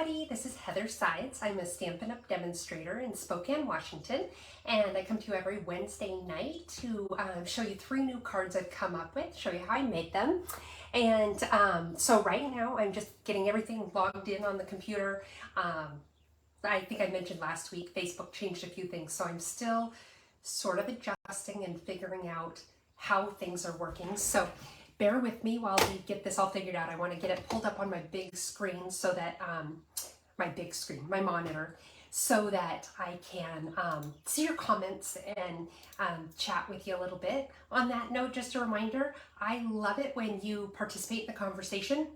everybody, this is Heather Sides. I'm a Stampin' Up! Demonstrator in Spokane, Washington, and I come to you every Wednesday night to show you 3 new cards I've come up with, show you how I made them. And so right now I'm just getting everything logged in on the computer. I think I mentioned last week Facebook changed a few things, so I'm still sort of adjusting and figuring out how things are working. So bear with me while we get this all figured out. I want to get it pulled up on my big screen so that, my monitor, so that I can see your comments and chat with you a little bit. On that note, just a reminder, I love it when you participate in the conversation.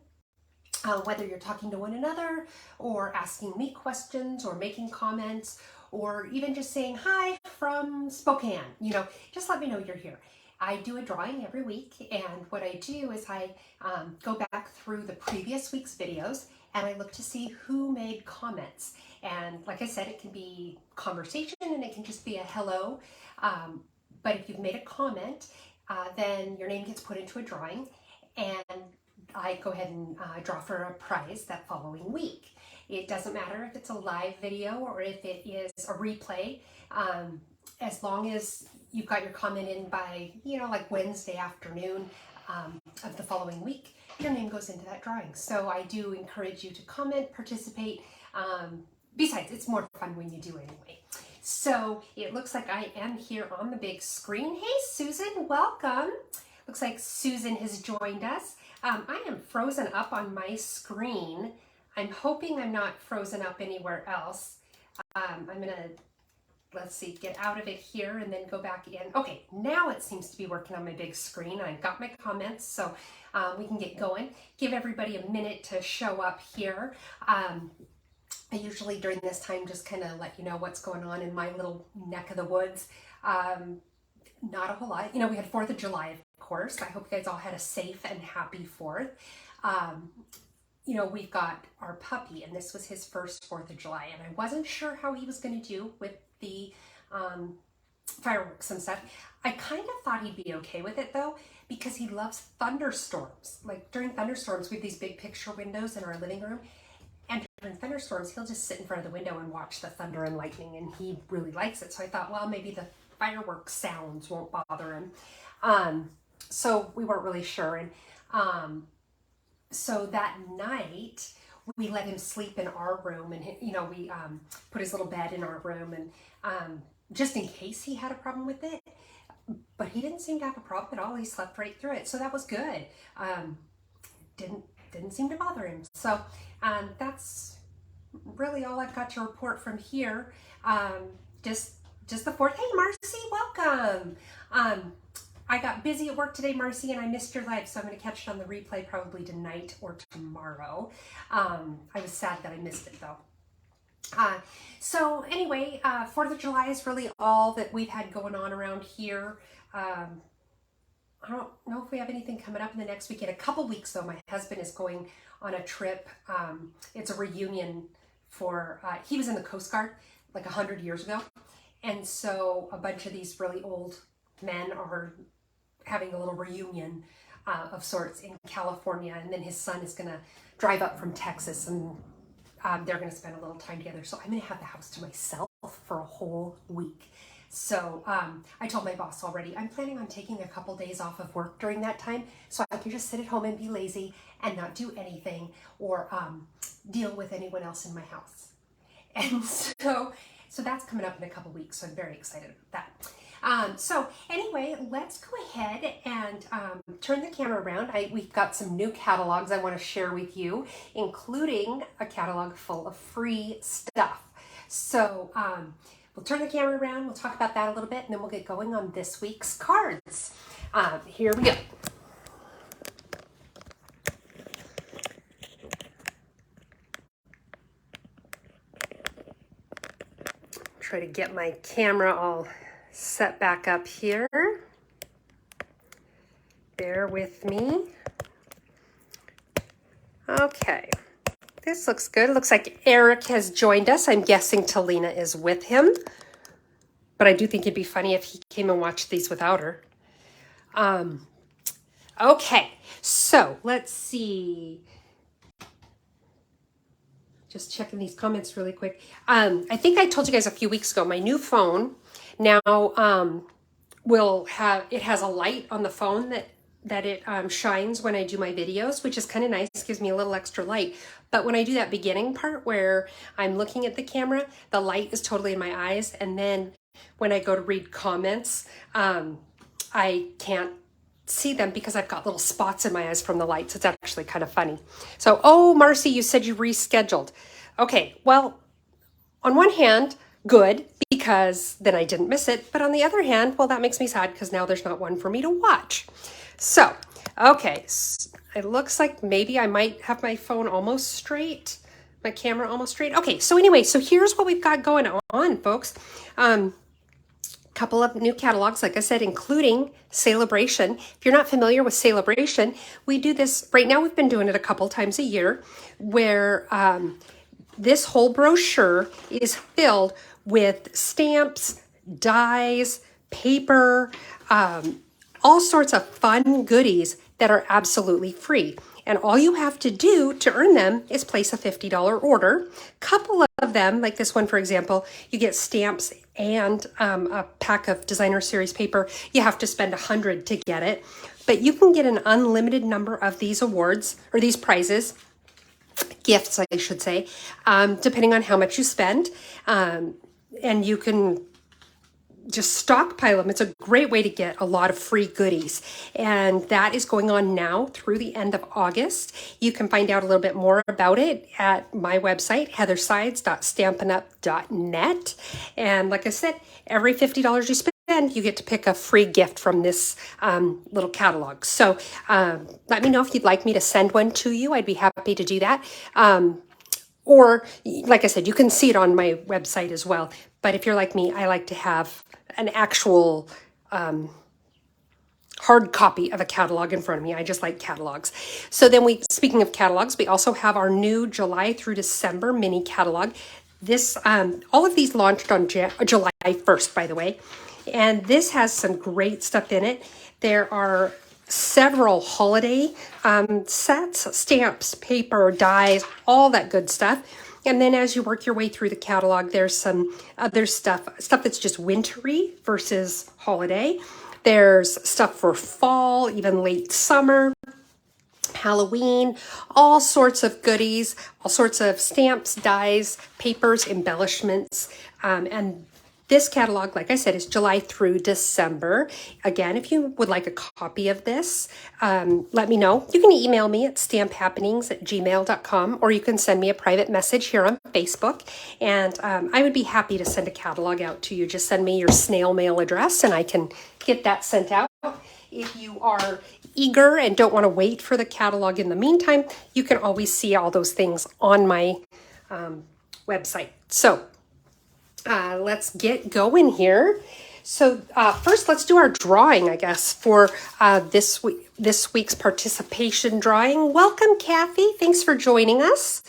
Whether you're talking to one another or asking me questions or making comments or even just saying hi from Spokane, just let me know you're here. I do a drawing every week, and what I do is I go back through the previous week's videos and I look to see who made comments. And like I said, it can be conversation and it can just be a hello. But if you've made a comment, then your name gets put into a drawing and I go ahead and draw for a prize that following week. It doesn't matter if it's a live video or if it is a replay, as long as you've got your comment in by, like Wednesday afternoon of the following week, your name goes into that drawing. So I do encourage you to comment, participate. Besides, it's more fun when you do anyway. So it looks like I am here on the big screen. Hey, Susan, welcome. Looks like Susan has joined us. I am frozen up on my screen. I'm hoping I'm not frozen up anywhere else. I'm gonna, let's see, get out of it here and then go back in. Okay, now it seems to be working on my big screen. I've got my comments, so we can get going. Give everybody a minute to show up here. I usually during this time just kind of let you know what's going on in my little neck of the woods. Not a whole lot. We had 4th of July, of course. I hope you guys all had a safe and happy 4th. We've got our puppy, and this was his first 4th of July, and I wasn't sure how he was going to do with the fireworks and stuff. I kind of thought he'd be okay with it, though, because he loves thunderstorms. Like, during thunderstorms, we have these big picture windows in our living room, and during thunderstorms, he'll just sit in front of the window and watch the thunder and lightning, and he really likes it. So I thought, well, maybe the fireworks sounds won't bother him. So we weren't really sure. And so that night we let him sleep in our room, and we put his little bed in our room, and just in case he had a problem with it. But he didn't seem to have a problem at all. He slept right through it, so that was good. Didn't seem to bother him. So that's really all I've got to report from here. Just the 4th. Hey, Marcy, welcome. I got busy at work today, Marcy, and I missed your live, so I'm going to catch it on the replay probably tonight or tomorrow. I was sad that I missed it, though. So anyway, 4th of July is really all that we've had going on around here. I don't know if we have anything coming up in the next week. In a couple weeks, though, my husband is going on a trip. It's a reunion for, he was in the Coast Guard like 100 years ago. And so a bunch of these really old men are having a little reunion of sorts in California. And then his son is going to drive up from Texas, and they're going to spend a little time together. So I'm going to have the house to myself for a whole week. So I told my boss already, I'm planning on taking a couple days off of work during that time so I can just sit at home and be lazy and not do anything or deal with anyone else in my house. And so that's coming up in a couple weeks, so I'm very excited about that. So anyway, let's go ahead and turn the camera around. We've got some new catalogs I want to share with you, including a catalog full of free stuff. So we'll turn the camera around, we'll talk about that a little bit, and then we'll get going on this week's cards. Here we go. Try to get my camera all set back up here. Bear with me. Okay, this looks good. It looks like Eric has joined us. I'm guessing Talina is with him, but I do think it'd be funny if he came and watched these without her. Okay, so let's see. Just checking these comments really quick. I think I told you guys a few weeks ago, my new phone now it has a light on the phone that it shines when I do my videos, which is kind of nice, gives me a little extra light. But when I do that beginning part where I'm looking at the camera, the light is totally in my eyes. And then when I go to read comments, I can't see them because I've got little spots in my eyes from the lights. It's actually kind of funny. So, oh, Marcy, you said you rescheduled. Okay, well, on one hand, good, because then I didn't miss it. But on the other hand, well, that makes me sad because now there's not one for me to watch. So, okay, it looks like maybe I might have my phone almost straight, my camera almost straight. Okay, so anyway, so here's what we've got going on, folks. Couple of new catalogs, like I said, including Celebration. If you're not familiar with Celebration, we do this, right now we've been doing it a couple times a year, where this whole brochure is filled with stamps, dies, paper, all sorts of fun goodies that are absolutely free. And all you have to do to earn them is place a $50 order. Couple of them, like this one, for example, you get stamps and a pack of designer series paper. You have to spend $100 to get it, but you can get an unlimited number of these awards or these prizes, gifts, I should say, depending on how much you spend. And you can just stockpile them. It's a great way to get a lot of free goodies. And that is going on now through the end of August. You can find out a little bit more about it at my website, heathersides.stampinup.net. And like I said, every $50 you spend, you get to pick a free gift from this little catalog. So let me know if you'd like me to send one to you. I'd be happy to do that. Or like I said, you can see it on my website as well. But if you're like me, I like to have an actual hard copy of a catalog in front of me. I just like catalogs. So then speaking of catalogs, we also have our new July through December mini catalog. This, all of these launched on July 1st, by the way. And this has some great stuff in it. There are several holiday sets, stamps, paper, dies, all that good stuff. And then as you work your way through the catalog, there's some other stuff that's just wintry versus holiday. There's stuff for fall, even late summer, Halloween, all sorts of goodies, all sorts of stamps, dies, papers, embellishments, and this catalog, like I said, is July through December. Again, if you would like a copy of this, let me know. You can email me at stamphappenings@gmail.com, or you can send me a private message here on Facebook, and I would be happy to send a catalog out to you. Just send me your snail mail address, and I can get that sent out. If you are eager and don't want to wait for the catalog in the meantime, you can always see all those things on my website. So let's get going here. So first, let's do our drawing, I guess, for this week's participation drawing. Welcome, Kathy. Thanks for joining us.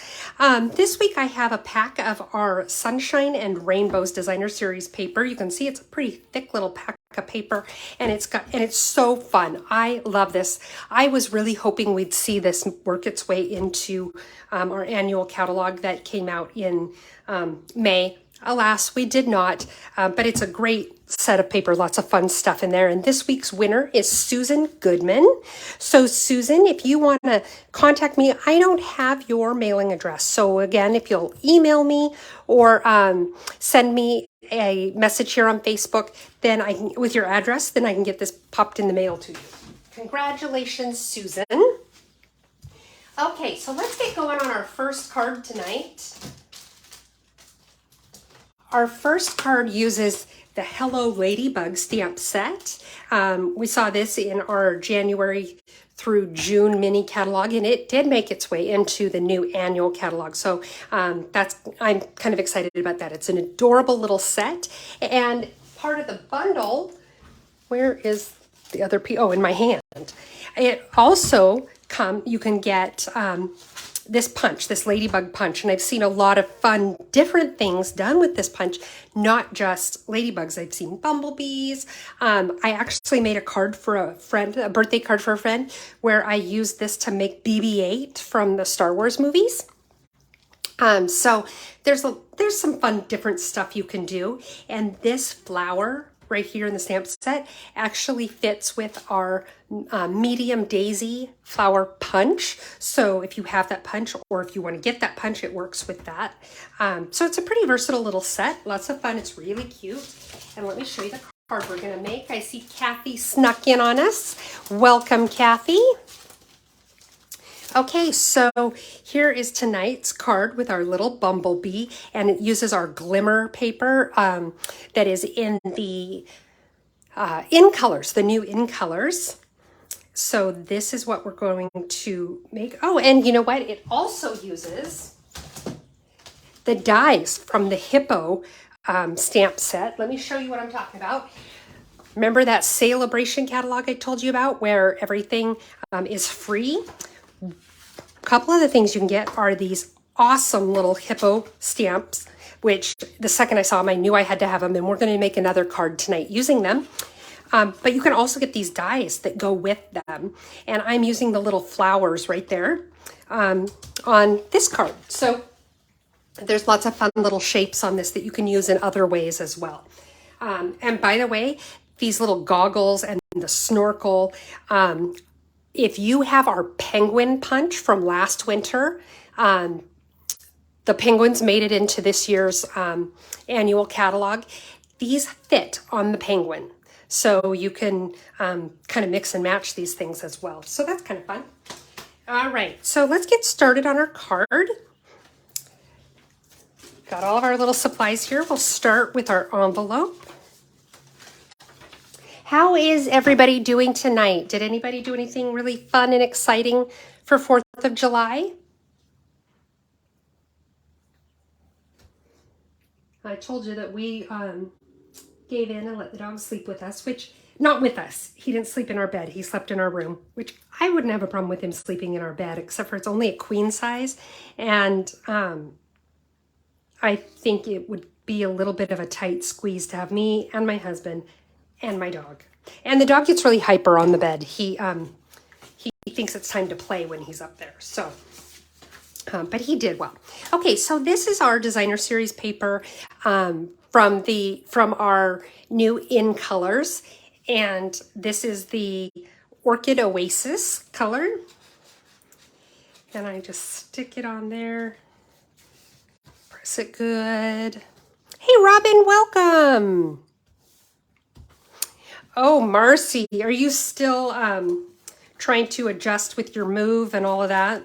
This week, I have a pack of our Sunshine and Rainbows Designer Series paper. You can see it's a pretty thick little pack of paper, and it's so fun. I love this. I was really hoping we'd see this work its way into our annual catalog that came out in May. Alas, we did not, but it's a great set of paper, lots of fun stuff in there. And this week's winner is Susan Goodman. So Susan, if you want to contact me, I don't have your mailing address. So again, if you'll email me or send me a message here on Facebook, then I can, with your address, then I can get this popped in the mail to you. Congratulations, Susan. Okay, so let's get going on our first card tonight. Our first card uses the Hello Ladybug stamp set. We saw this in our January through June mini catalog, and it did make its way into the new annual catalog. So I'm kind of excited about that. It's an adorable little set, and part of the bundle, where is the other piece? Oh, in my hand. It also you can get this punch, this Ladybug punch, and I've seen a lot of fun, different things done with this punch, not just ladybugs. I've seen bumblebees. I actually made a card for a friend, a birthday card for a friend, where I used this to make BB-8 from the Star Wars movies. So there's some fun different stuff you can do, and this flower right here in the stamp set actually fits with our medium daisy flower punch. So if you have that punch, or if you want to get that punch, it works with that. So it's a pretty versatile little set, lots of fun. It's really cute. And let me show you the card we're going to make. I see Kathy snuck in on us. Welcome, Kathy. Okay, so here is tonight's card with our little bumblebee, and it uses our glimmer paper that is in the in colors, the new in colors. So this is what we're going to make. Oh, and you know what? It also uses the dies from the Hippo stamp set. Let me show you what I'm talking about. Remember that Celebration catalog I told you about where everything is free? A couple of the things you can get are these awesome little Hippo stamps, which the second I saw them, I knew I had to have them, and we're going to make another card tonight using them. But you can also get these dies that go with them, and I'm using the little flowers right there on this card. So there's lots of fun little shapes on this that you can use in other ways as well. And by the way, these little goggles and the snorkel, if you have our penguin punch from last winter, the penguins made it into this year's annual catalog. These fit on the penguin. So you can kind of mix and match these things as well. So that's kind of fun. All right, so let's get started on our card. Got all of our little supplies here. We'll start with our envelope. How is everybody doing tonight? Did anybody do anything really fun and exciting for 4th of July? I told you that we gave in and let the dog sleep with us, which, not with us. He didn't sleep in our bed. He slept in our room, which I wouldn't have a problem with him sleeping in our bed, except for it's only a queen size. And I think it would be a little bit of a tight squeeze to have me and my husband and my dog. And the dog gets really hyper on the bed. He thinks it's time to play when he's up there. So, but he did well. Okay, so this is our designer series paper from our new in colors, and this is the Orchid Oasis color. And I just stick it on there. Press it good. Hey, Robin, welcome. Oh, Marcy, are you still trying to adjust with your move and all of that?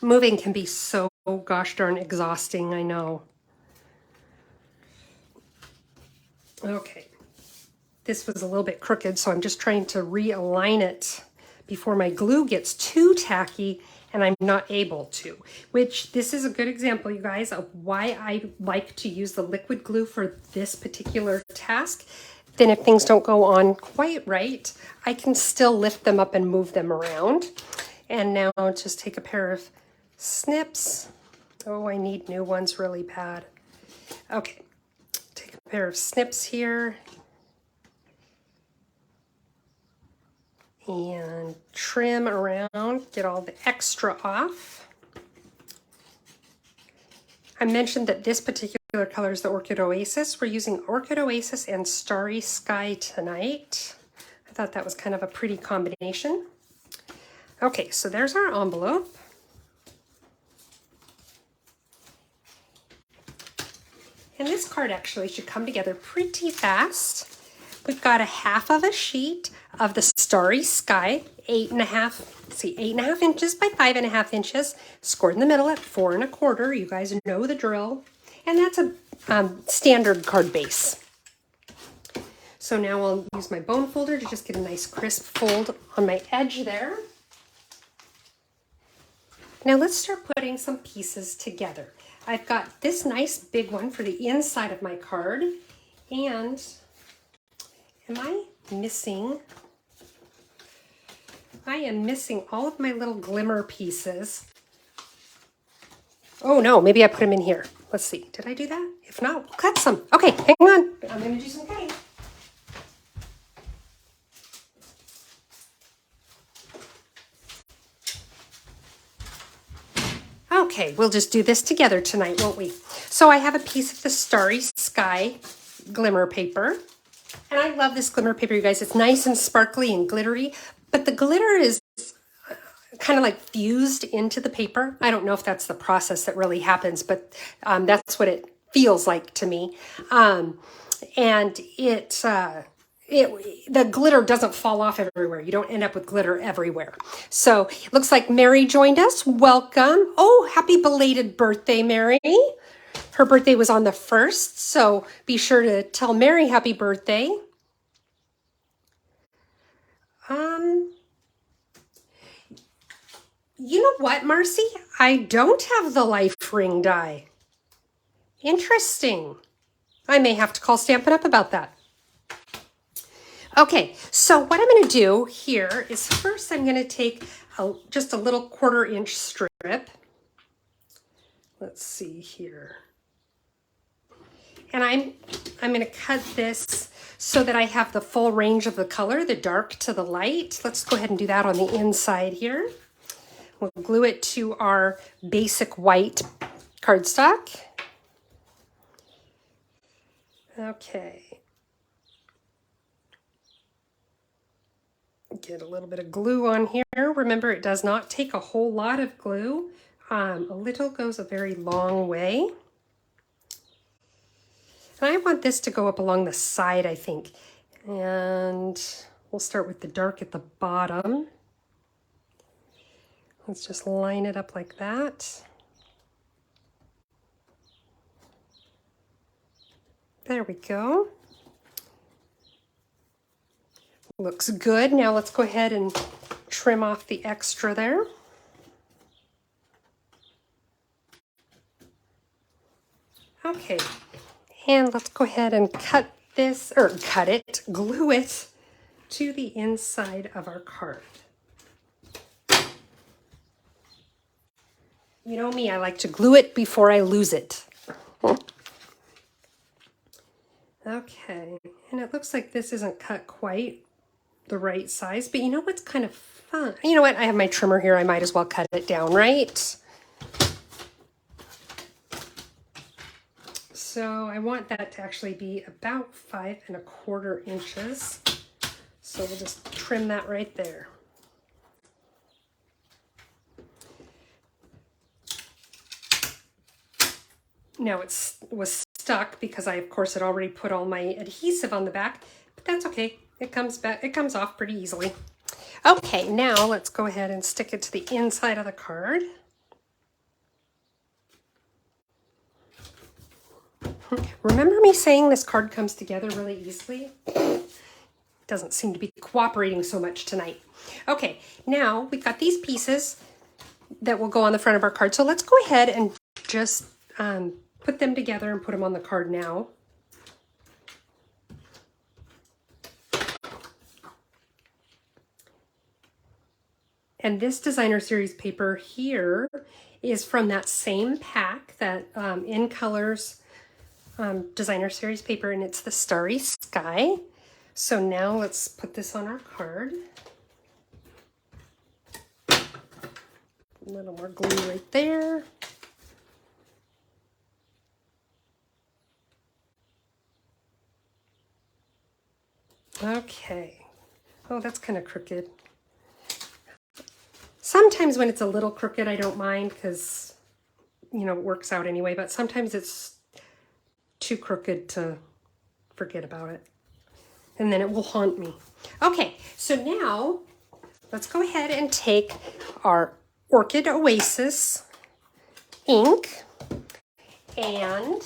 Moving can be so gosh darn exhausting, I know. Okay, this was a little bit crooked, so I'm just trying to realign it before my glue gets too tacky and I'm not able to, which this is a good example, you guys, of why I like to use the liquid glue for this particular task. Then if things don't go on quite right, I can still lift them up and move them around. And now I'll just take a pair of snips. Oh, I need new ones really bad. Okay, take a pair of snips here. And trim around, get all the extra off. I mentioned that this particular color is the Orchid Oasis. We're using Orchid Oasis and Starry Sky tonight. I thought that was kind of a pretty combination. Okay, so there's our envelope. And this card actually should come together pretty fast. We've got a half of a sheet of the Starry Sky, 8.5 inches by 5.5 inches, scored in the middle at 4 1/4. You guys know the drill. And that's a standard card base. So now I'll use my bone folder to just get a nice crisp fold on my edge there. Now let's start putting some pieces together. I've got this nice big one for the inside of my card, and am I missing? I am missing all of my little glimmer pieces. Oh no, maybe I put them in here. Let's see, did I do that? If not, we'll cut some. Okay, hang on, I'm gonna do some cutting. Okay, Okay, we'll just do this together tonight, won't we? So I have a piece of the Starry Sky glimmer paper. And I love this glimmer paper, you guys. It's nice and sparkly and glittery, but the glitter is kind of like fused into the paper. I don't know if that's the process that really happens, but that's what it feels like to me. And the glitter doesn't fall off everywhere. You don't end up with glitter everywhere. So it looks like Mary joined us. Welcome. Oh, happy belated birthday, Mary. Her birthday was on the 1st, so be sure to tell Mary happy birthday. You know what, Marcy? I don't have the life ring die. Interesting. I may have to call Stampin' Up! About that. Okay, so what I'm going to do here is first I'm going to take just a little 1/4 inch strip. Let's see here. And I'm going to cut this so that I have the full range of the color, the dark to the light. Let's go ahead and do that on the inside here. We'll glue it to our basic white cardstock. Okay. Get a little bit of glue on here. Remember, it does not take a whole lot of glue. A little goes a very long way. And I want this to go up along the side, I think. And we'll start with the dark at the bottom. Let's just line it up like that. There we go. Looks good. Now let's go ahead and trim off the extra there. Okay, and let's go ahead and cut this, or glue it to the inside of our card. You know me, I like to glue it before I lose it. Okay, and it looks like this isn't cut quite the right size, but you know what's kind of fun? You know what? I have my trimmer here. I might as well cut it down, right? So I want that to actually be about 5 1/4 inches. So we'll just trim that right there. Now it was stuck because I, of course, had already put all my adhesive on the back, but that's okay. It comes back. It comes off pretty easily. Okay, now let's go ahead and stick it to the inside of the card. Remember me saying this card comes together really easily? Doesn't seem to be cooperating so much tonight. Okay, now we've got these pieces that will go on the front of our card. So let's go ahead and just put them together and put them on the card now. And this designer series paper here is from that same pack, that In Colors designer series paper, and it's the Starry Sky. So now let's put this on our card. A little more glue right there. Okay. Oh, that's kind of crooked. Sometimes when it's a little crooked, I don't mind because, you know, it works out anyway, but sometimes it's too crooked to forget about it. And then it will haunt me. Okay, so now let's go ahead and take our Orchid Oasis ink and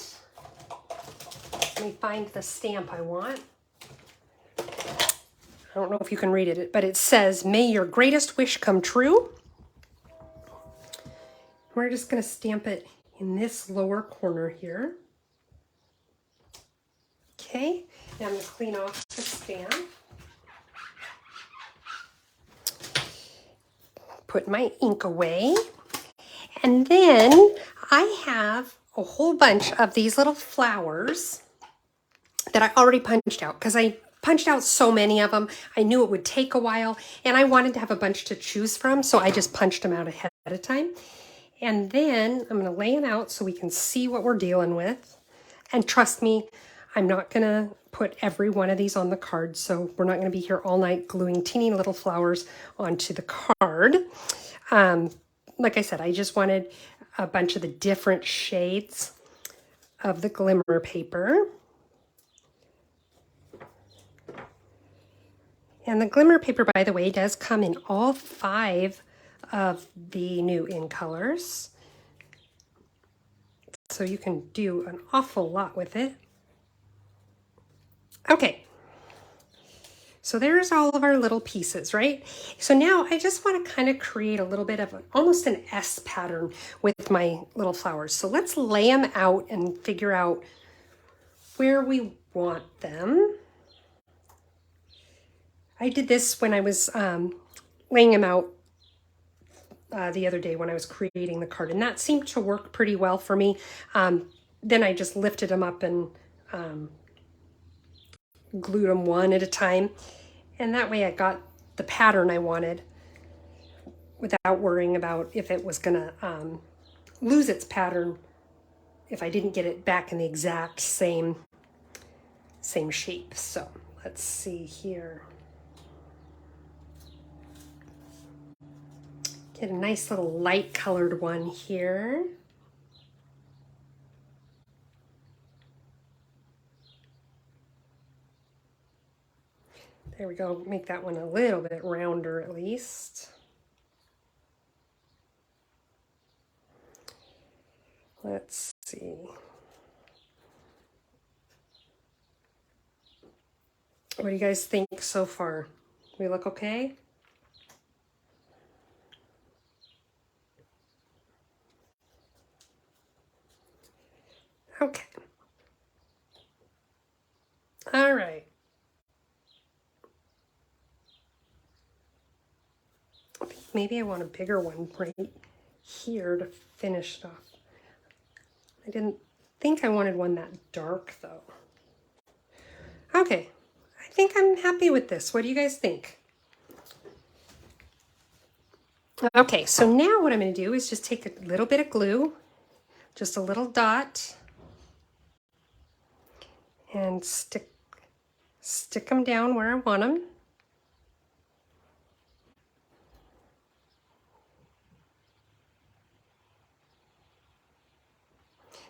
let me find the stamp I want. I don't know if you can read it, but it says, "May your greatest wish come true." We're just going to stamp it in this lower corner here. Okay, now I'm going to clean off the stamp. Put my ink away. And then I have a whole bunch of these little flowers that I already punched out because I punched out so many of them. I knew it would take a while and I wanted to have a bunch to choose from, so I just punched them out ahead of time. And then I'm going to lay them out so we can see what we're dealing with. And trust me, I'm not going to put every one of these on the card, so we're not going to be here all night gluing teeny little flowers onto the card. Like I said, I just wanted a bunch of the different shades of the glimmer paper. And the glimmer paper, by the way, does come in all 5 of the new in colors. So you can do an awful lot with it. Okay. So there's all of our little pieces, right? So now I just want to kind of create a little bit of almost an S pattern with my little flowers. So let's lay them out and figure out where we want them. I did this when I was laying them out the other day when I was creating the card, and that seemed to work pretty well for me. Then I just lifted them up and glued them one at a time, and that way I got the pattern I wanted without worrying about if it was gonna lose its pattern if I didn't get it back in the exact same shape. So let's see here. Get a nice little light colored one here. There we go, make that one a little bit rounder at least. Let's see. What do you guys think so far? We look okay? Okay. All right. Maybe I want a bigger one right here to finish it off. I didn't think I wanted one that dark though. Okay, I think I'm happy with this. What do you guys think? Okay, so now what I'm going to do is just take a little bit of glue, just a little dot, and stick them down where I want them.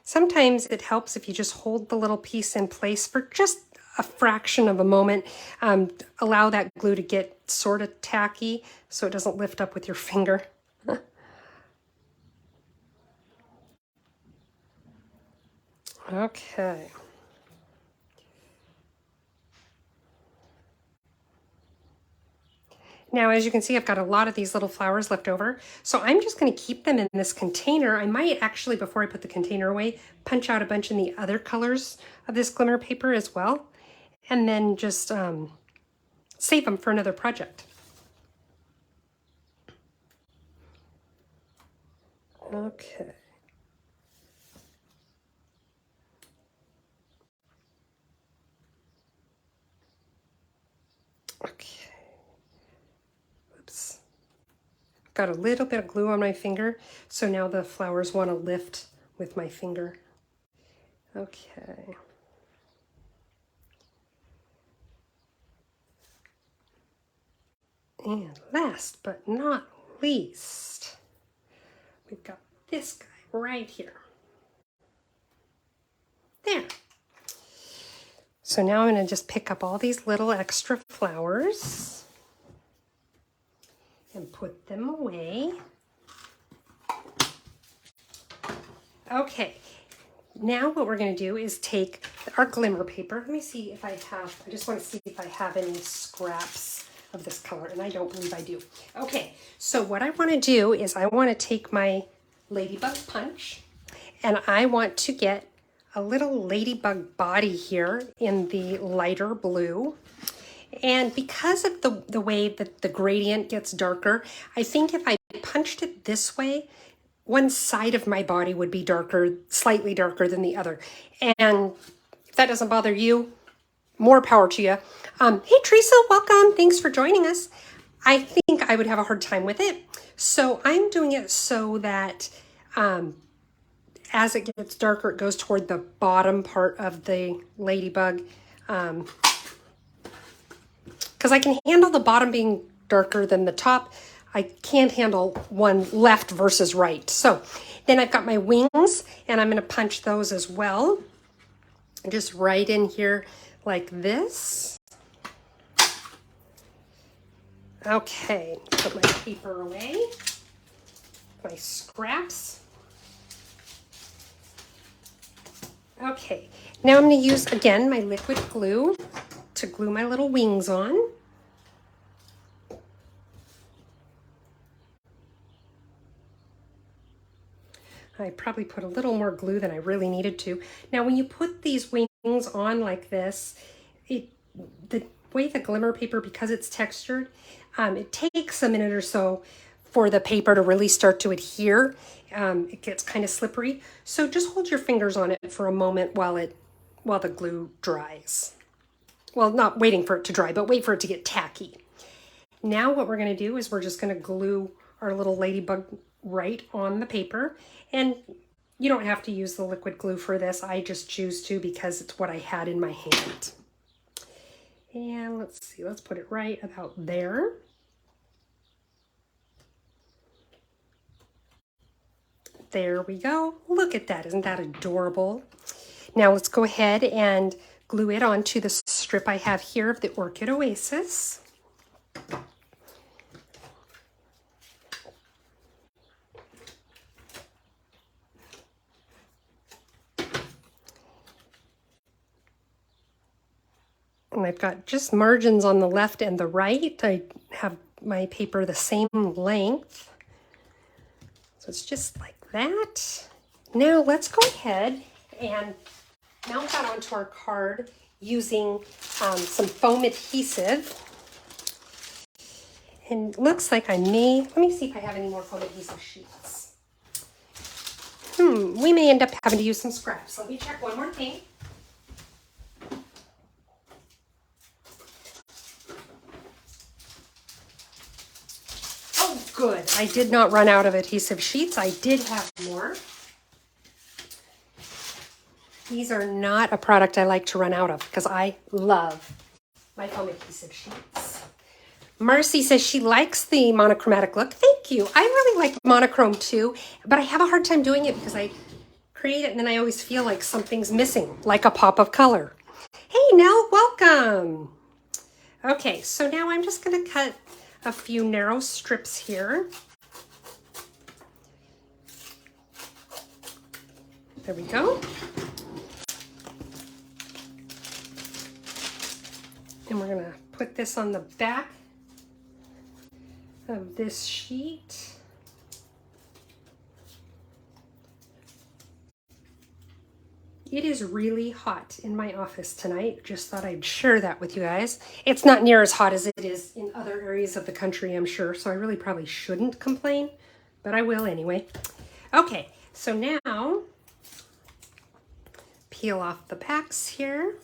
Sometimes it helps if you just hold the little piece in place for just a fraction of a moment. Allow that glue to get sort of tacky so it doesn't lift up with your finger. Okay. Now, as you can see, I've got a lot of these little flowers left over. So I'm just going to keep them in this container. I might actually, before I put the container away, punch out a bunch in the other colors of this glimmer paper as well. And then just save them for another project. Okay. Okay. Oops. Got a little bit of glue on my finger, so now the flowers want to lift with my finger. Okay. And last but not least, we've got this guy right here. There. So now I'm going to just pick up all these little extra flowers and put them away. Okay, now what we're going to do is take our glimmer paper. Let me see if I just want to see if I have any scraps of this color, and I don't believe I do. Okay, so what I want to do is I want to take my Ladybug punch, and I want to get a little ladybug body here in the lighter blue. And because of the way that the gradient gets darker, I think if I punched it this way, one side of my body would be darker, slightly darker than the other. And if that doesn't bother you, more power to you. Hey, Teresa, welcome. Thanks for joining us. I think I would have a hard time with it. So I'm doing it so that As it gets darker, it goes toward the bottom part of the ladybug. Because I can handle the bottom being darker than the top. I can't handle one left versus right. So then I've got my wings, and I'm going to punch those as well. Just right in here like this. Okay, put my paper away. My scraps. Okay, now I'm going to use, again, my liquid glue to glue my little wings on. I probably put a little more glue than I really needed to. Now, when you put these wings on like this, the way the glimmer paper, because it's textured, it takes a minute or so for the paper to really start to adhere. It gets kind of slippery. So just hold your fingers on it for a moment while the glue dries. Well, not waiting for it to dry, but wait for it to get tacky. Now what we're going to do is we're just going to glue our little ladybug right on the paper. And you don't have to use the liquid glue for this. I just choose to because it's what I had in my hand. And let's see, let's put it right about there. There we go. Look at that. Isn't that adorable? Now let's go ahead and glue it onto the strip I have here of the Orchid Oasis. And I've got just margins on the left and the right. I have my paper the same length. So it's just like that. Now let's go ahead and mount that onto our card using some foam adhesive. And looks like let me see if I have any more foam adhesive sheets. We may end up having to use some scraps. Let me check one more thing. Oh, good. I did not run out of adhesive sheets. I did have more. These are not a product I like to run out of because I love my foam adhesive sheets. Marcy says she likes the monochromatic look. Thank you. I really like monochrome too, but I have a hard time doing it because I create it and then I always feel like something's missing, like a pop of color. Hey, Nell, welcome. Okay, so now I'm just going to cut a few narrow strips here. There we go. And we're going to put this on the back of this sheet. It is really hot in my office tonight. Just thought I'd share that with you guys. It's not near as hot as it is in other areas of the country, I'm sure, so I really probably shouldn't complain, but I will anyway. Okay, so now peel off the backs here.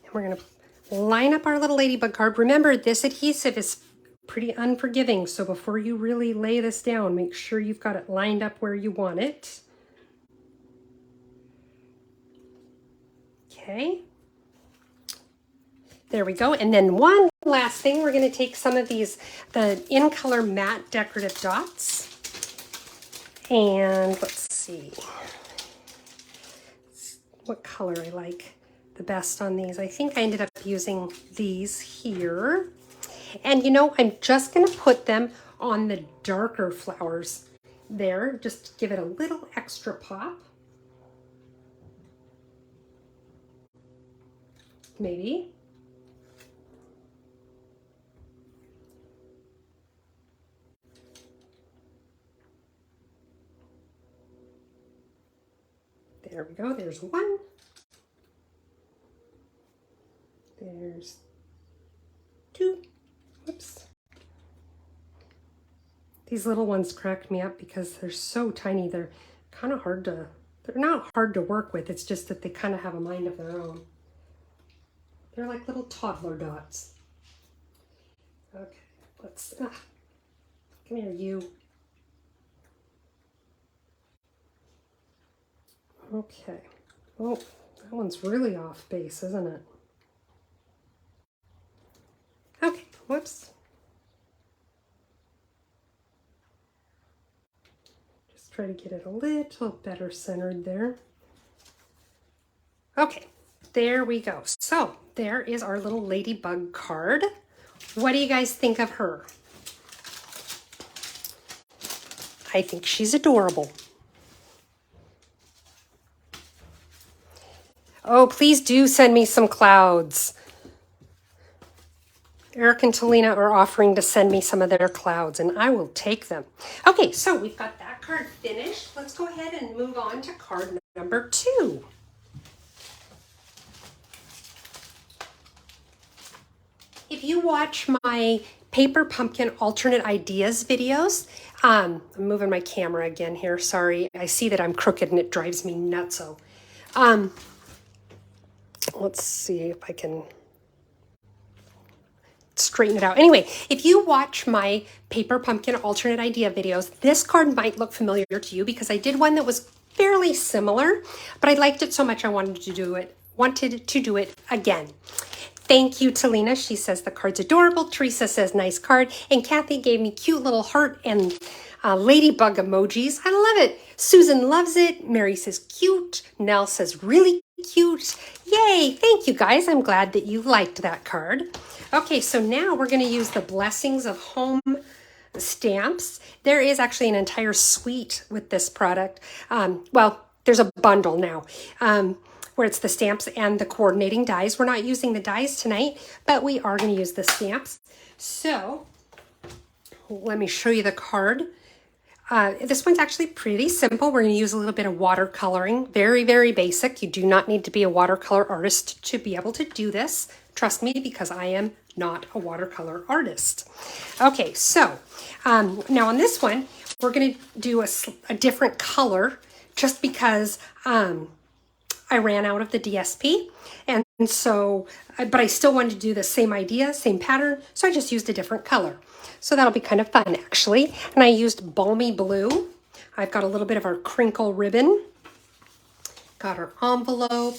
And we're going to line up our little ladybug card. Remember, this adhesive is pretty unforgiving, so before you really lay this down, make sure you've got it lined up where you want it. Okay. There we go. And then one last thing, we're going to take some of these, the In Color matte decorative dots. And let's see what color I like the best on these. I think I ended up using these here. And you know, I'm just going to put them on the darker flowers there, just to give it a little extra pop. Maybe. There we go. There's one. There's two. Whoops. These little ones crack me up because they're so tiny. They're kind of hard to, they're not hard to work with. It's just that they kind of have a mind of their own. They're like little toddler dots. Okay, let's, Come here, you. Okay. Oh, that one's really off base, isn't it? Okay, whoops. Just try to get it a little better centered there. Okay, there we go. So there is our little Ladybug card. What do you guys think of her? I think she's adorable. Oh, please do send me some clouds. Eric and Talina are offering to send me some of their clouds, and I will take them. Okay, so we've got that card finished. Let's go ahead and move on to card number 2. If you watch my paper pumpkin alternate ideas videos, I'm moving my camera again here. Sorry, I see that I'm crooked and it drives me nutso. Let's see if I can straighten it out. Anyway, if you watch my paper pumpkin alternate idea videos, this card might look familiar to you because I did one that was fairly similar, but I liked it so much I wanted to do it again. Thank you, Talina. She says the card's adorable. Teresa says nice card. And Kathy gave me cute little heart and ladybug emojis. I love it. Susan loves it. Mary says cute. Nell says really cute. Yay. Thank you, guys. I'm glad that you liked that card. Okay, so now we're going to use the Blessings of Home stamps. There is actually an entire suite with this product. Well, there's a bundle now. Where it's the stamps and the coordinating dies. We're not using the dies tonight, but we are going to use the stamps. So let me show you the card. This one's actually pretty simple. We're going to use a little bit of watercoloring. Very, very basic. You do not need to be a watercolor artist to be able to do this. Trust me, because I am not a watercolor artist. Okay, so now on this one, we're going to do a different color just because I ran out of the DSP, and so, but I still wanted to do the same idea, same pattern, so I just used a different color. So that'll be kind of fun, actually. And I used Balmy Blue. I've got a little bit of our crinkle ribbon, got our envelope,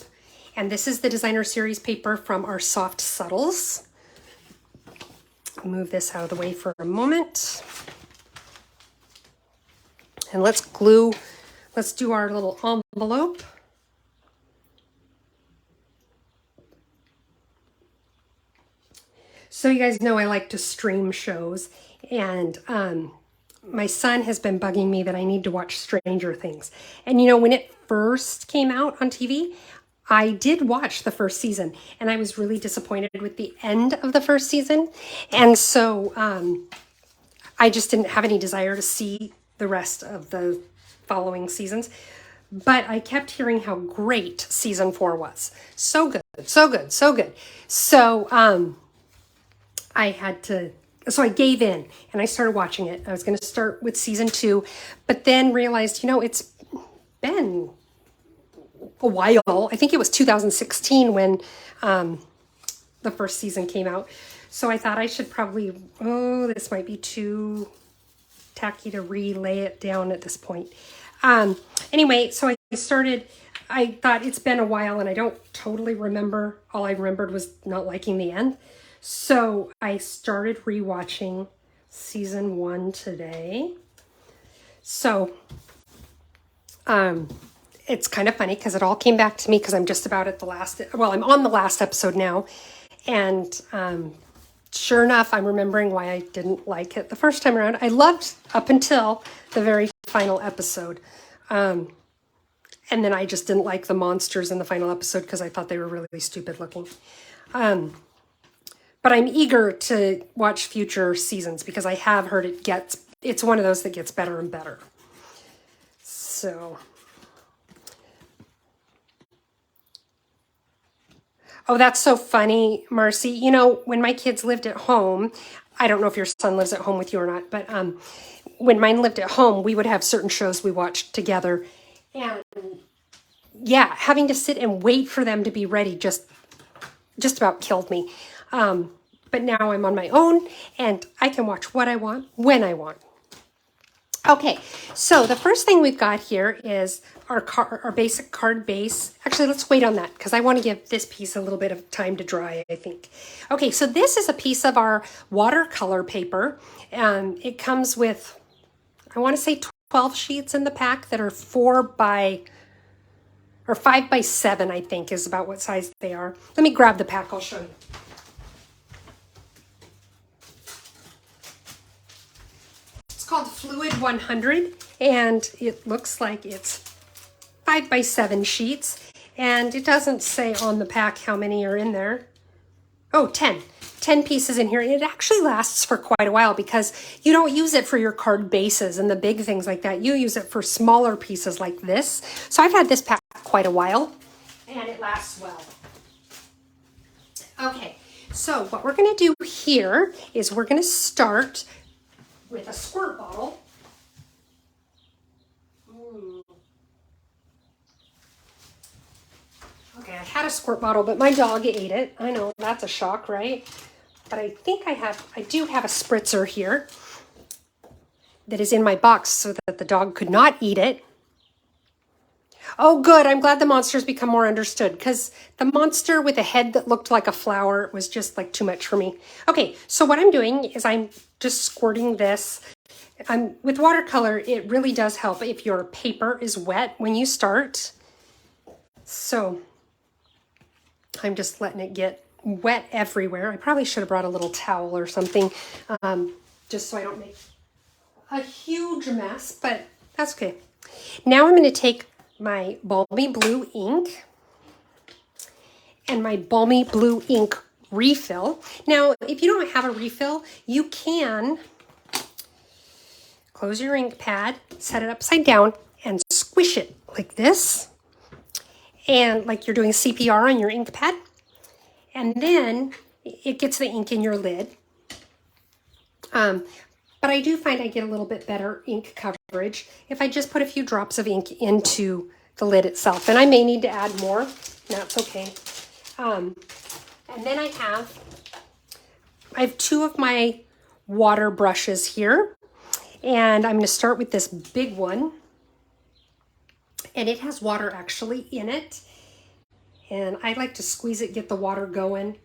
and this is the designer series paper from our Soft Subtles. Move this out of the way for a moment. And let's do our little envelope. So you guys know I like to stream shows, and my son has been bugging me that I need to watch Stranger Things. And you know, when it first came out on TV, I did watch the first season, and I was really disappointed with the end of the first season. And so I just didn't have any desire to see the rest of the following seasons. But I kept hearing how great season 4 was. So good, so good, so good. So so I gave in and I started watching it. I was going to start with season 2, but then realized, you know, it's been a while. I think it was 2016 when the first season came out. So I thought I should probably, this might be too tacky to relay it down at this point. Anyway, so I thought it's been a while and I don't totally remember. All I remembered was not liking the end. So I started rewatching season 1 today. So it's kind of funny because it all came back to me because I'm just about at the last, well, I'm on the last episode now. And sure enough, I'm remembering why I didn't like it the first time around. I loved up until the very final episode. And then I just didn't like the monsters in the final episode because I thought they were really stupid looking. But I'm eager to watch future seasons because I have heard it's one of those that gets better and better. So, oh, that's so funny, Marcy. You know, when my kids lived at home, I don't know if your son lives at home with you or not, but when mine lived at home, we would have certain shows we watched together. And yeah, having to sit and wait for them to be ready just about killed me. But now I'm on my own and I can watch what I want when I want. Okay, so the first thing we've got here is our basic card base. Actually, let's wait on that because I want to give this piece a little bit of time to dry, I think. Okay, so this is a piece of our watercolor paper. It comes with, I want to say 12 sheets in the pack that are 5 by 7, I think is about what size they are. Let me grab the pack, I'll show you. It's called Fluid 100, and it looks like it's 5 by 7 sheets, and it doesn't say on the pack how many are in there. Oh, 10 pieces in here, and it actually lasts for quite a while because you don't use it for your card bases and the big things like that. You use it for smaller pieces like this. So I've had this pack quite a while, and it lasts well. Okay, so what we're going to do here is we're going to start with a squirt bottle. Okay, I had a squirt bottle, but my dog ate it. I know, that's a shock, right? But I think I do have a spritzer here that is in my box so that the dog could not eat it. Oh, good. I'm glad the monster's become more understood because the monster with a head that looked like a flower was just like too much for me. Okay, so what I'm doing is I'm just squirting this. With watercolor, it really does help if your paper is wet when you start. So I'm just letting it get wet everywhere. I probably should have brought a little towel or something just so I don't make a huge mess, but that's okay. Now I'm going to take my Balmy Blue ink and my Balmy Blue ink refill. Now, if you don't have a refill, you can close your ink pad, set it upside down, and squish it like this. And like you're doing CPR on your ink pad. And then it gets the ink in your lid. But I do find I get a little bit better ink coverage if I just put a few drops of ink into the lid itself. And I may need to add more. That's okay. And then I have 2 of my water brushes here. And I'm going to start with this big one. And it has water actually in it. And I like to squeeze it, get the water going,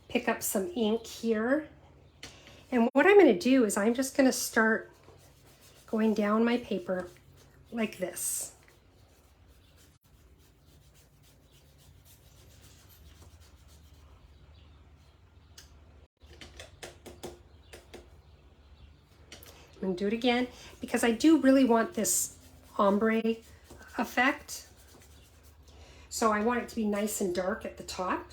pick up some ink here. And what I'm going to do is I'm just going to start going down my paper like this. I'm going to do it again because I do really want this ombre effect. So I want it to be nice and dark at the top.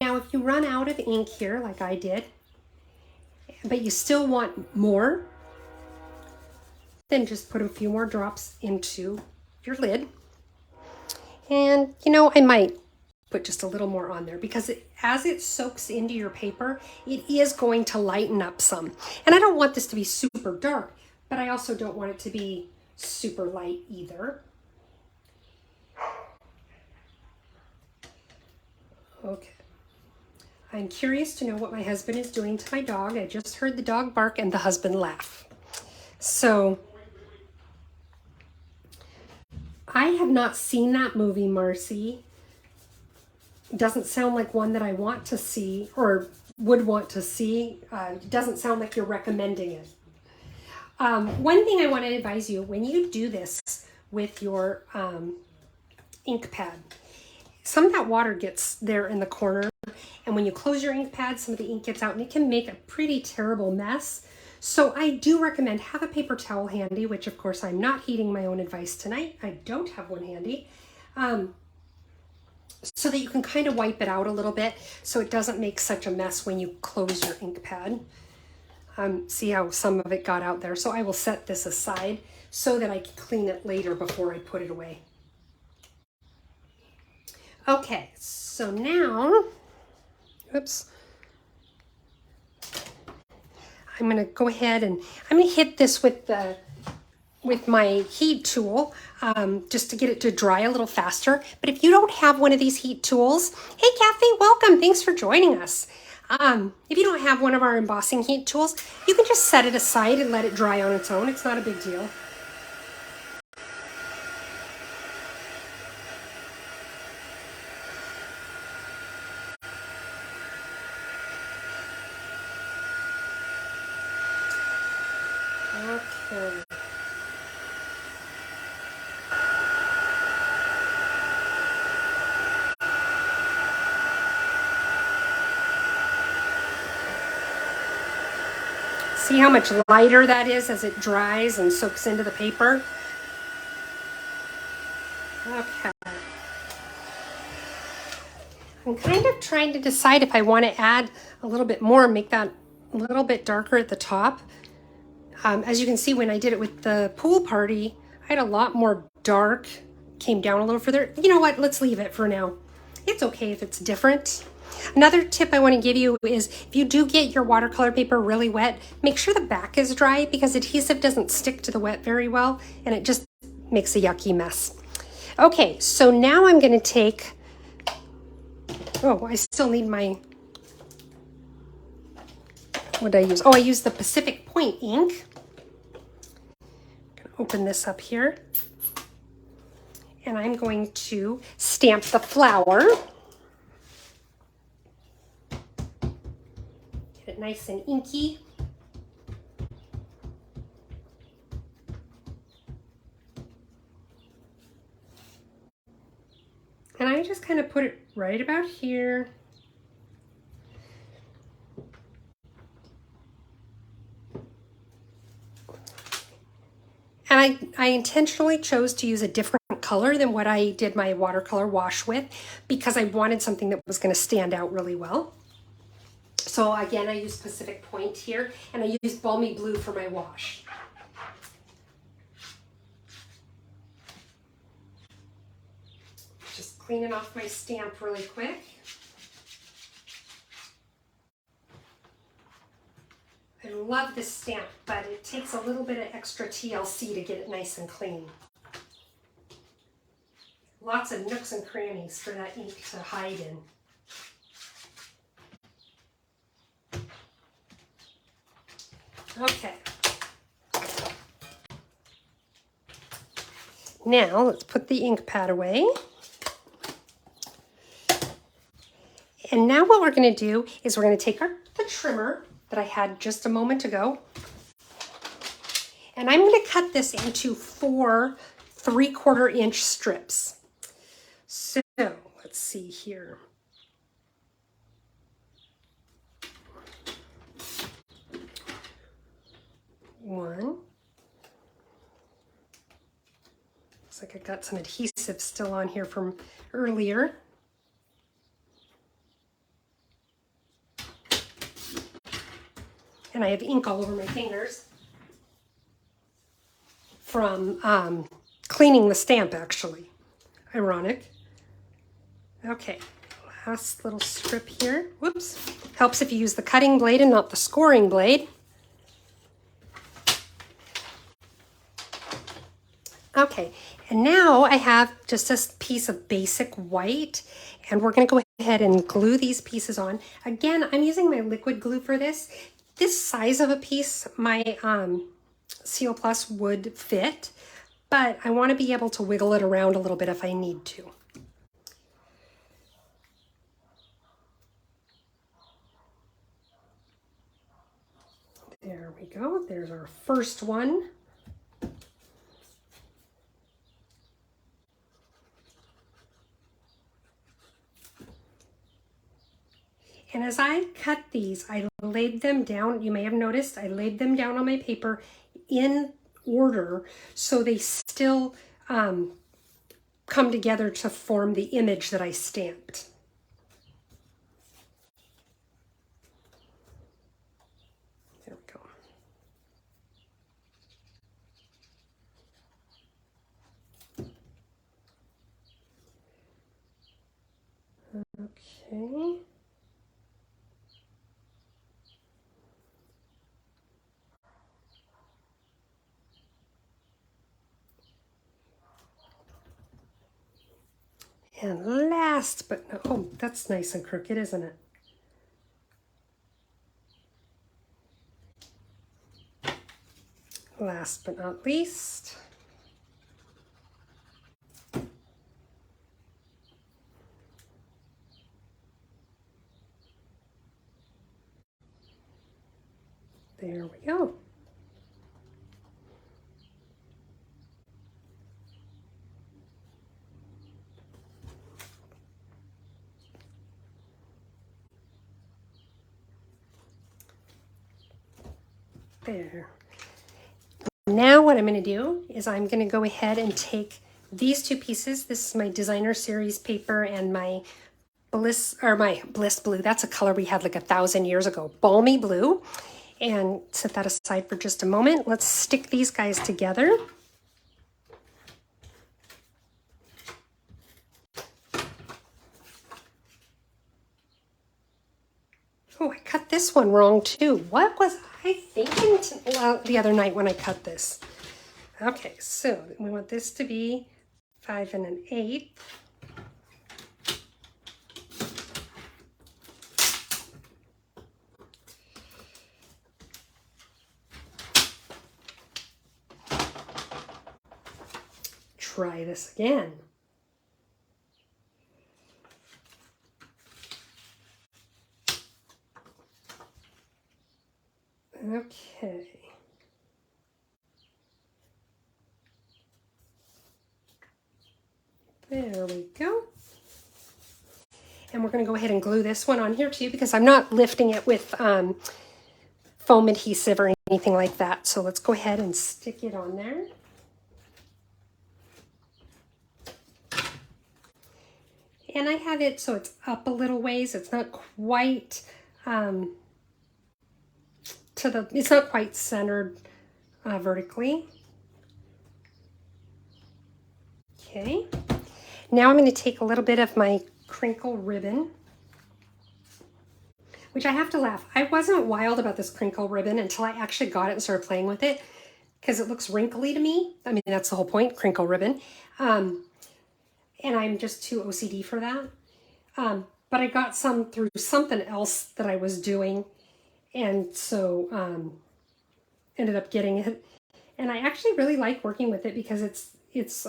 Now, if you run out of ink here, like I did, but you still want more, then just put a few more drops into your lid. And, you know, I might put just a little more on there because as it soaks into your paper, it is going to lighten up some. And I don't want this to be super dark, but I also don't want it to be super light either. Okay. I'm curious to know what my husband is doing to my dog. I just heard the dog bark and the husband laugh. So I have not seen that movie, Marcy. It doesn't sound like one that I want to see or would want to see. It doesn't sound like you're recommending it. One thing I want to advise you, when you do this with your ink pad, some of that water gets there in the corner, and when you close your ink pad, some of the ink gets out and it can make a pretty terrible mess. So I do recommend have a paper towel handy, which of course I'm not heeding my own advice tonight. I don't have one handy. So that you can kind of wipe it out a little bit so it doesn't make such a mess when you close your ink pad. See how some of it got out there. So I will set this aside so that I can clean it later before I put it away. Okay, so now, oops, I'm going to go ahead and I'm going to hit this with the with my heat tool just to get it to dry a little faster. But if you don't have one of these heat tools, hey Kathy, welcome. Thanks for joining us. If you don't have one of our embossing heat tools, you can just set it aside and let it dry on its own. It's not a big deal. Okay. See how much lighter that is as it dries and soaks into the paper? Okay. I'm kind of trying to decide if I want to add a little bit more, make that a little bit darker at the top. As you can see, when I did it with the pool party, I had a lot more dark, came down a little further. You know what? Let's leave it for now. It's okay if it's different. Another tip I want to give you is if you do get your watercolor paper really wet, make sure the back is dry because adhesive doesn't stick to the wet very well and it just makes a yucky mess. Okay, so now I'm going to take, oh, I still need my, what did I use? Oh, I used the Pacific Point ink. Open this up here. And I'm going to stamp the flower. Get it nice and inky. And I just kind of put it right about here. And I intentionally chose to use a different color than what I did my watercolor wash with because I wanted something that was going to stand out really well. So again, I used Pacific Point here and I used Balmy Blue for my wash. Just cleaning off my stamp really quick. I love this stamp, but it takes a little bit of extra TLC to get it nice and clean. Lots of nooks and crannies for that ink to hide in. Okay. Now let's put the ink pad away. And now what we're going to do is we're going to take the trimmer that I had just a moment ago. And I'm going to cut this into 4 3/4 inch strips. So let's see here. One. Looks like I got some adhesive still on here from earlier. And I have ink all over my fingers from cleaning the stamp, actually. Ironic. Okay, last little strip here. Whoops. Helps if you use the cutting blade and not the scoring blade. Okay, and now I have just a piece of basic white, and we're going to go ahead and glue these pieces on. Again, I'm using my liquid glue for this. This size of a piece, my Seal Plus would fit, but I want to be able to wiggle it around a little bit if I need to. There we go. There's our first one. And as I cut these, I laid them down. You may have noticed I laid them down on my paper in order so they still come together to form the image that I stamped. There we go. Okay. And last but no, oh, that's nice and crooked, isn't it? Last but not least, there we go. There. Now what I'm going to do is I'm going to go ahead and take these two pieces. This is my designer series paper and my Bliss Blue. That's a color we had like 1,000 years ago. Balmy blue. And set that aside for just a moment. Let's stick these guys together. Oh, I cut this one wrong too. What was I thinking the other night when I cut this? Okay, so we want this to be 5 1/8. Try this again. Okay. There we go. And we're going to go ahead and glue this one on here too, because I'm not lifting it with foam adhesive or anything like that. So let's go ahead and stick it on there. And I have it so it's up a little ways. It's not quite it's not quite centered vertically. Okay. Now I'm going to take a little bit of my crinkle ribbon, which I have to laugh. I wasn't wild about this crinkle ribbon until I actually got it and started playing with it, because it looks wrinkly to me. I mean, that's the whole point, crinkle ribbon. And I'm just too OCD for that. But I got some through something else that I was doing, and so ended up getting it. And I actually really like working with it because it's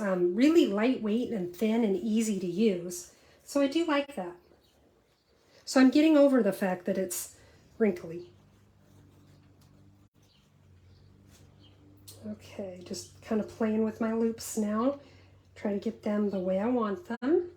really lightweight and thin and easy to use. So I do like that. So I'm getting over the fact that it's wrinkly. Okay, just kind of playing with my loops now. Try to get them the way I want them.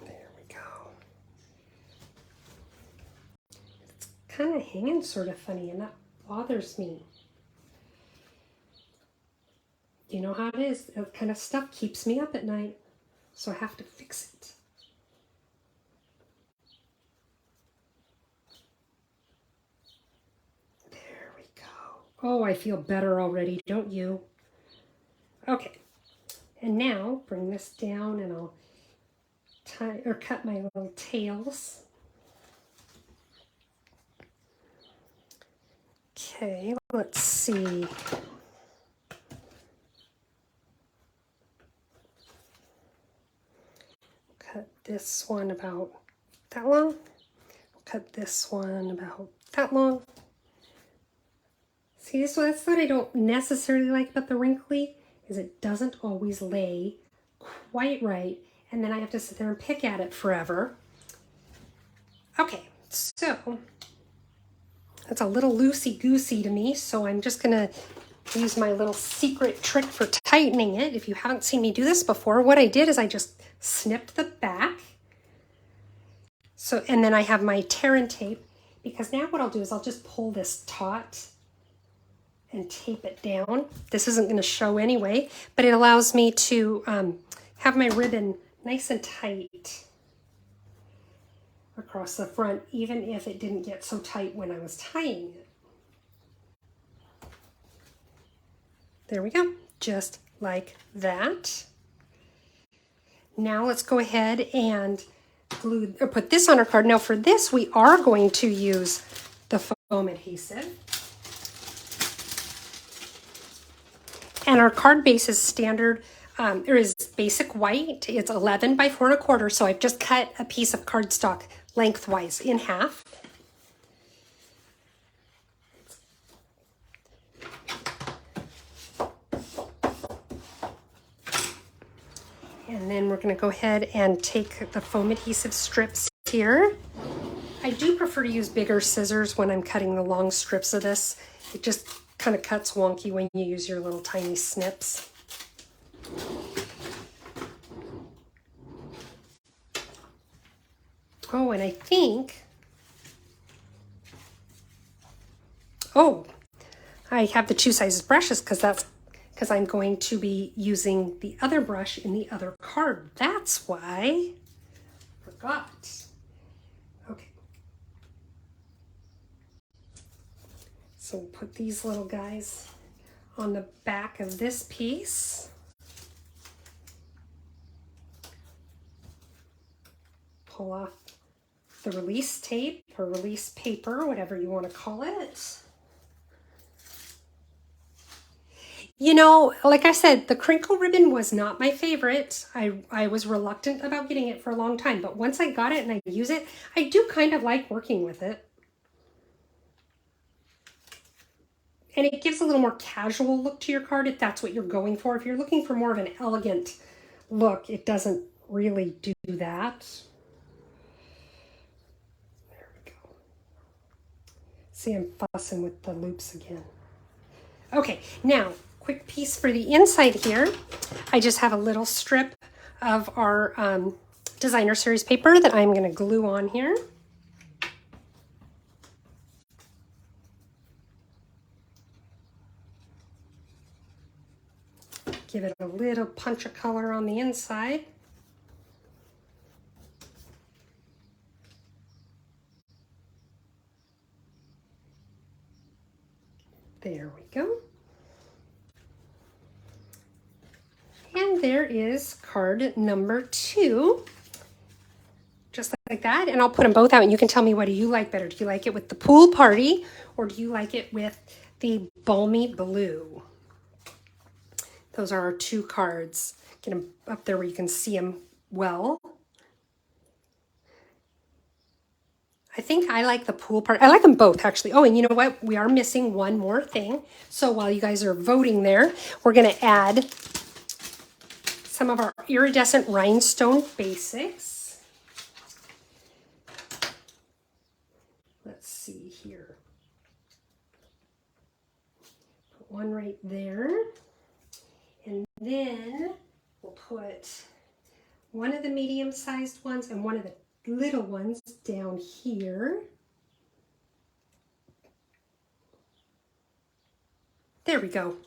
There we go. It's kind of hanging sort of funny, and that bothers me. You know how it is. That kind of stuff keeps me up at night, so I have to fix it. There we go. Oh, I feel better already, don't you? Okay, and now bring this down and I'll tie or cut my little tails. Okay, let's see. Cut this one about that long. Cut this one about that long. See, so that's what I don't necessarily like about the wrinkly, is it doesn't always lay quite right, and then I have to sit there and pick at it forever. Okay, so that's a little loosey-goosey to me, so I'm just gonna use my little secret trick for tightening it. If you haven't seen me do this before, what I did is I just snipped the back. So, and then I have my tear and tape, because now what I'll do is I'll just pull this taut and tape it down. This isn't going to show anyway, but it allows me to have my ribbon nice and tight across the front, even if it didn't get so tight when I was tying it. There we go, just like that. Now let's go ahead and glue or put this on our card. Now for this, we are going to use the foam adhesive. And our card base is standard, or is basic white. It's 11 by 4 1/4. So I've just cut a piece of cardstock lengthwise in half. And then we're going to go ahead and take the foam adhesive strips here. I do prefer to use bigger scissors when I'm cutting the long strips of this. It just kind of cuts wonky when you use your little tiny snips. Oh, and I think, I have the 2 sizes brushes because I'm going to be using the other brush in the other card. That's why. Forgot. Okay. So we'll put these little guys on the back of this piece. Pull off the release tape or release paper, whatever you want to call it. You know, like I said, the crinkle ribbon was not my favorite. I was reluctant about getting it for a long time, but once I got it and I use it, I do kind of like working with it. And it gives a little more casual look to your card if that's what you're going for. If you're looking for more of an elegant look, it doesn't really do that. There we go. See, I'm fussing with the loops again. Okay, now, quick piece for the inside here. I just have a little strip of our designer series paper that I'm going to glue on here. Give it a little punch of color on the inside. There we go. And there is card number 2. Just like that. And I'll put them both out and you can tell me, what do you like better? Do you like it with the pool party or do you like it with the balmy blue? Those are our 2 cards. Get them up there where you can see them well. I think I like the pool part. I like them both, actually. Oh, and you know what? We are missing one more thing. So while you guys are voting there, we're going to add some of our iridescent rhinestone basics. Let's see here. Put one right there. And then we'll put one of the medium-sized ones and one of the little ones down here. There we go.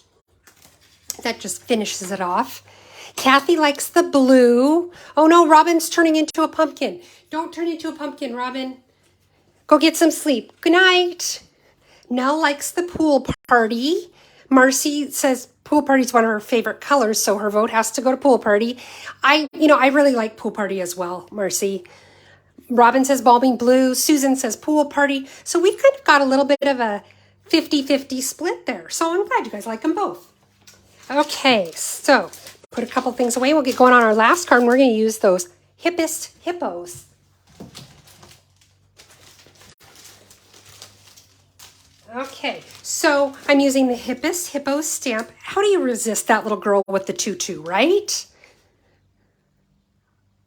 That just finishes it off. Kathy likes the blue. Oh no, Robin's turning into a pumpkin. Don't turn into a pumpkin, Robin. Go get some sleep. Good night. Nell likes the pool party. Marcy says pool party is one of her favorite colors, so her vote has to go to pool party. I really like pool party as well, Marcy. Robin says balmy blue. Susan says pool party. So we've kind of got a little bit of a 50-50 split there. So I'm glad you guys like them both. Okay, so put a couple things away. We'll get going on our last card, and we're going to use those hippos. Okay, so I'm using the Hippo stamp. How do you resist that little girl with the tutu, right?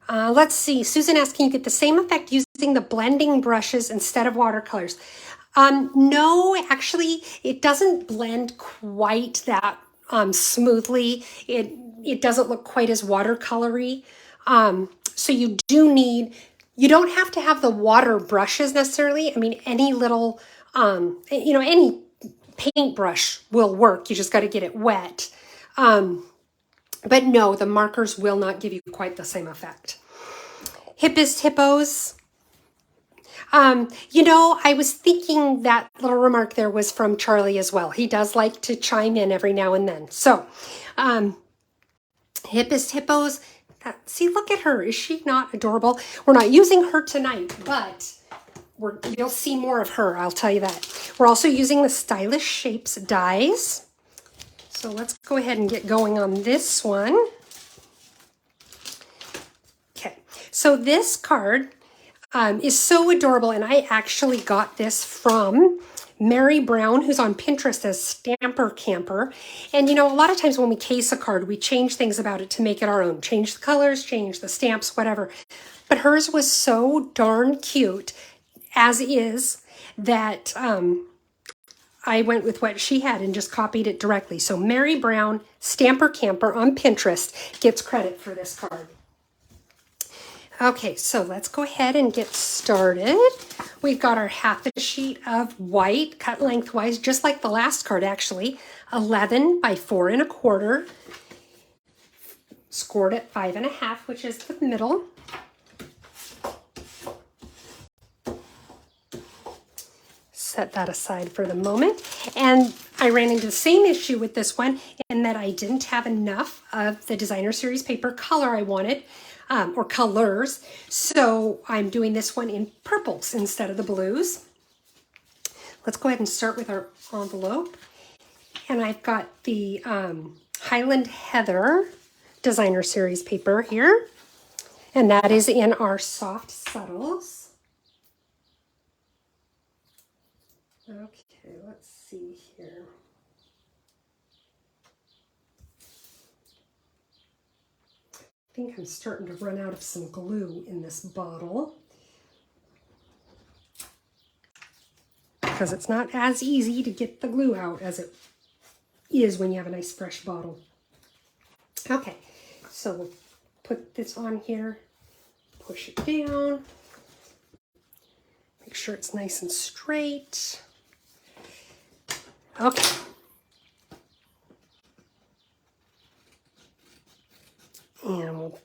Let's see. Susan asked, can you get the same effect using the blending brushes instead of watercolors? No, actually, it doesn't blend quite that smoothly. It doesn't look quite as watercolory. So you don't have to have the water brushes necessarily. I mean, any little, any paintbrush will work. You just got to get it wet. But no, the markers will not give you quite the same effect. Hippos. I was thinking that little remark there was from Charlie as well. He does like to chime in every now and then. So, hippos, See, look at her. Is she not adorable? We're not using her tonight, but you'll see more of her, I'll tell you that. We're also using the Stylish Shapes dies. So let's go ahead and get going on this one. Okay, so this card is so adorable, and I actually got this from Mary Brown, who's on Pinterest as Stamper Camper. And you know, a lot of times when we case a card, we change things about it to make it our own. Change the colors, change the stamps, whatever. But hers was so darn cute, as is, that I went with what she had and just copied it directly. So Mary Brown, Stamper Camper on Pinterest gets credit for this card. Okay, so let's go ahead and get started. We've got our half a sheet of white cut lengthwise, just like the last card actually. 11 by 4 1/4, scored at 5 1/2, which is the middle. Set that aside for the moment. And I ran into the same issue with this one in that I didn't have enough of the designer series paper color I wanted. Or colors, so I'm doing this one in purples instead of the blues. Let's go ahead and start with our envelope. And I've got the Highland Heather designer series paper here, and that is in our soft subtles. Okay, let's see here. I think I'm starting to run out of some glue in this bottle because it's not as easy to get the glue out as it is when you have a nice fresh bottle. Okay, so we'll put this on here, push it down, make sure it's nice and straight. Okay. And we'll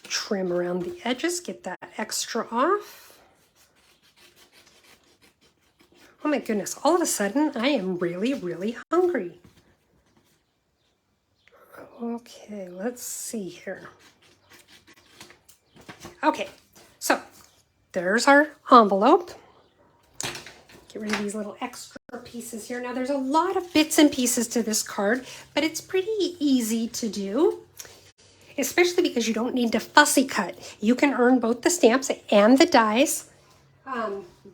trim around the edges, get that extra off. Oh my goodness, all of a sudden I am really, really hungry. Okay, let's see here. Okay, so there's our envelope. Get rid of these little extra pieces here. Now there's a lot of bits and pieces to this card, but it's pretty easy to do. Especially because you don't need to fussy cut. You can earn both the stamps and the dies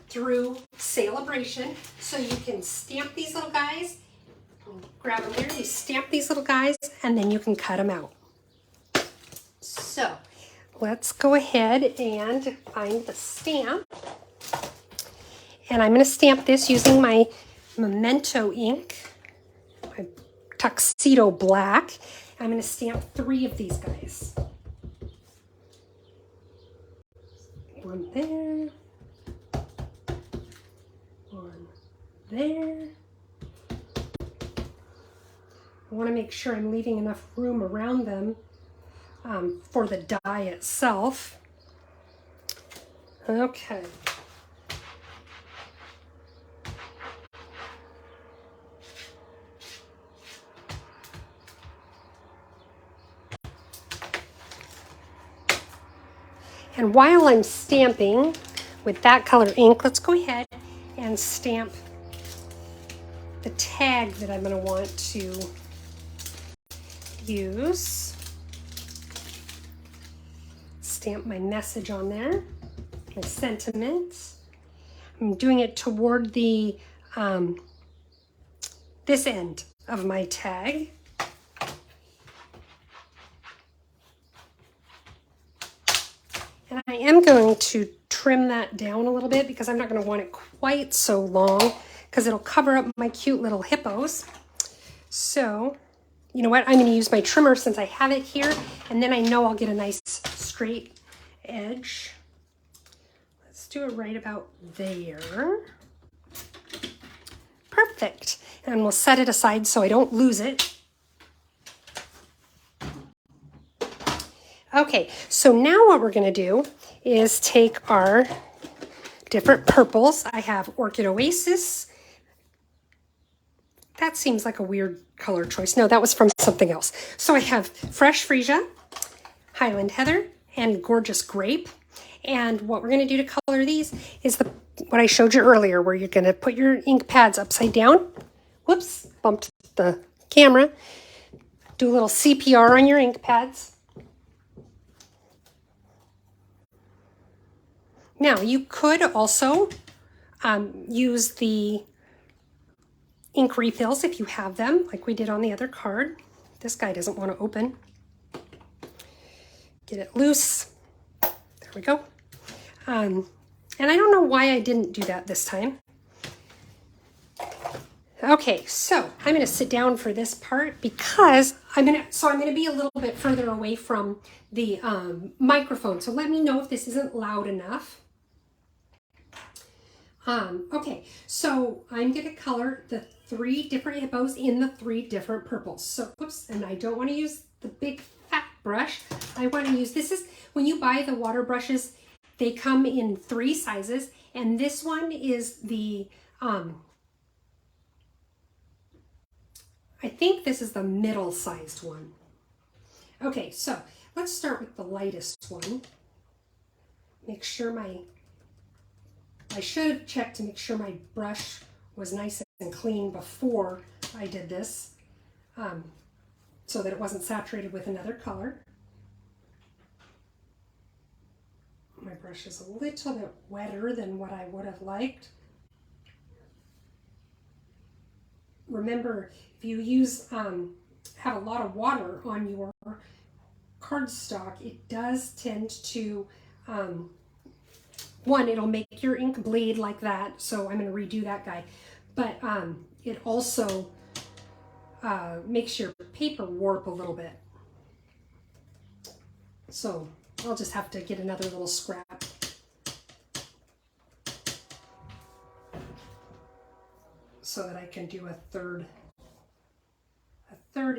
through Celebration. So you can stamp these little guys, grab them here, you stamp these little guys, and then you can cut them out. So let's go ahead and find the stamp. And I'm going to stamp this using my Memento ink, my Tuxedo Black. I'm going to stamp 3 of these guys. One there. One there. I want to make sure I'm leaving enough room around them for the die itself. Okay. And while I'm stamping with that color ink, let's go ahead and stamp the tag that I'm going to want to use. Stamp my message on there, my sentiment. I'm doing it toward the this end of my tag. And I am going to trim that down a little bit because I'm not going to want it quite so long because it'll cover up my cute little hippos. So, you know what? I'm going to use my trimmer since I have it here, and then I know I'll get a nice straight edge. Let's do it right about there. Perfect. And we'll set it aside so I don't lose it. Okay, so now what we're going to do is take our different purples. I have Orchid Oasis. That seems like a weird color choice. No, that was from something else. So I have Fresh Freesia, Highland Heather and Gorgeous Grape. And what we're going to do to color these is what I showed you earlier, where you're going to put your ink pads upside down. Whoops, bumped the camera. Do a little CPR on your ink pads. Now, you could also use the ink refills if you have them, like we did on the other card. This guy doesn't want to open. Get it loose. There we go. And I don't know why I didn't do that this time. Okay, so I'm going to sit down for this part because I'm going to be a little bit further away from the microphone. So let me know if this isn't loud enough. Okay, so I'm going to color the 3 different hippos in the 3 different purples. So, whoops, and I don't want to use the big fat brush. I want to use, this is, when you buy the water brushes, they come in 3 sizes, and this one is the, I think this is the middle-sized one. Okay, so let's start with the lightest one. Make sure I should have checked to make sure my brush was nice and clean before I did this, so that it wasn't saturated with another color. My brush is a little bit wetter than what I would have liked. Remember, if you use have a lot of water on your cardstock, it does tend to one, it'll make your ink bleed like that, so I'm going to redo that guy. But it also makes your paper warp a little bit. So I'll just have to get another little scrap. So that I can do a third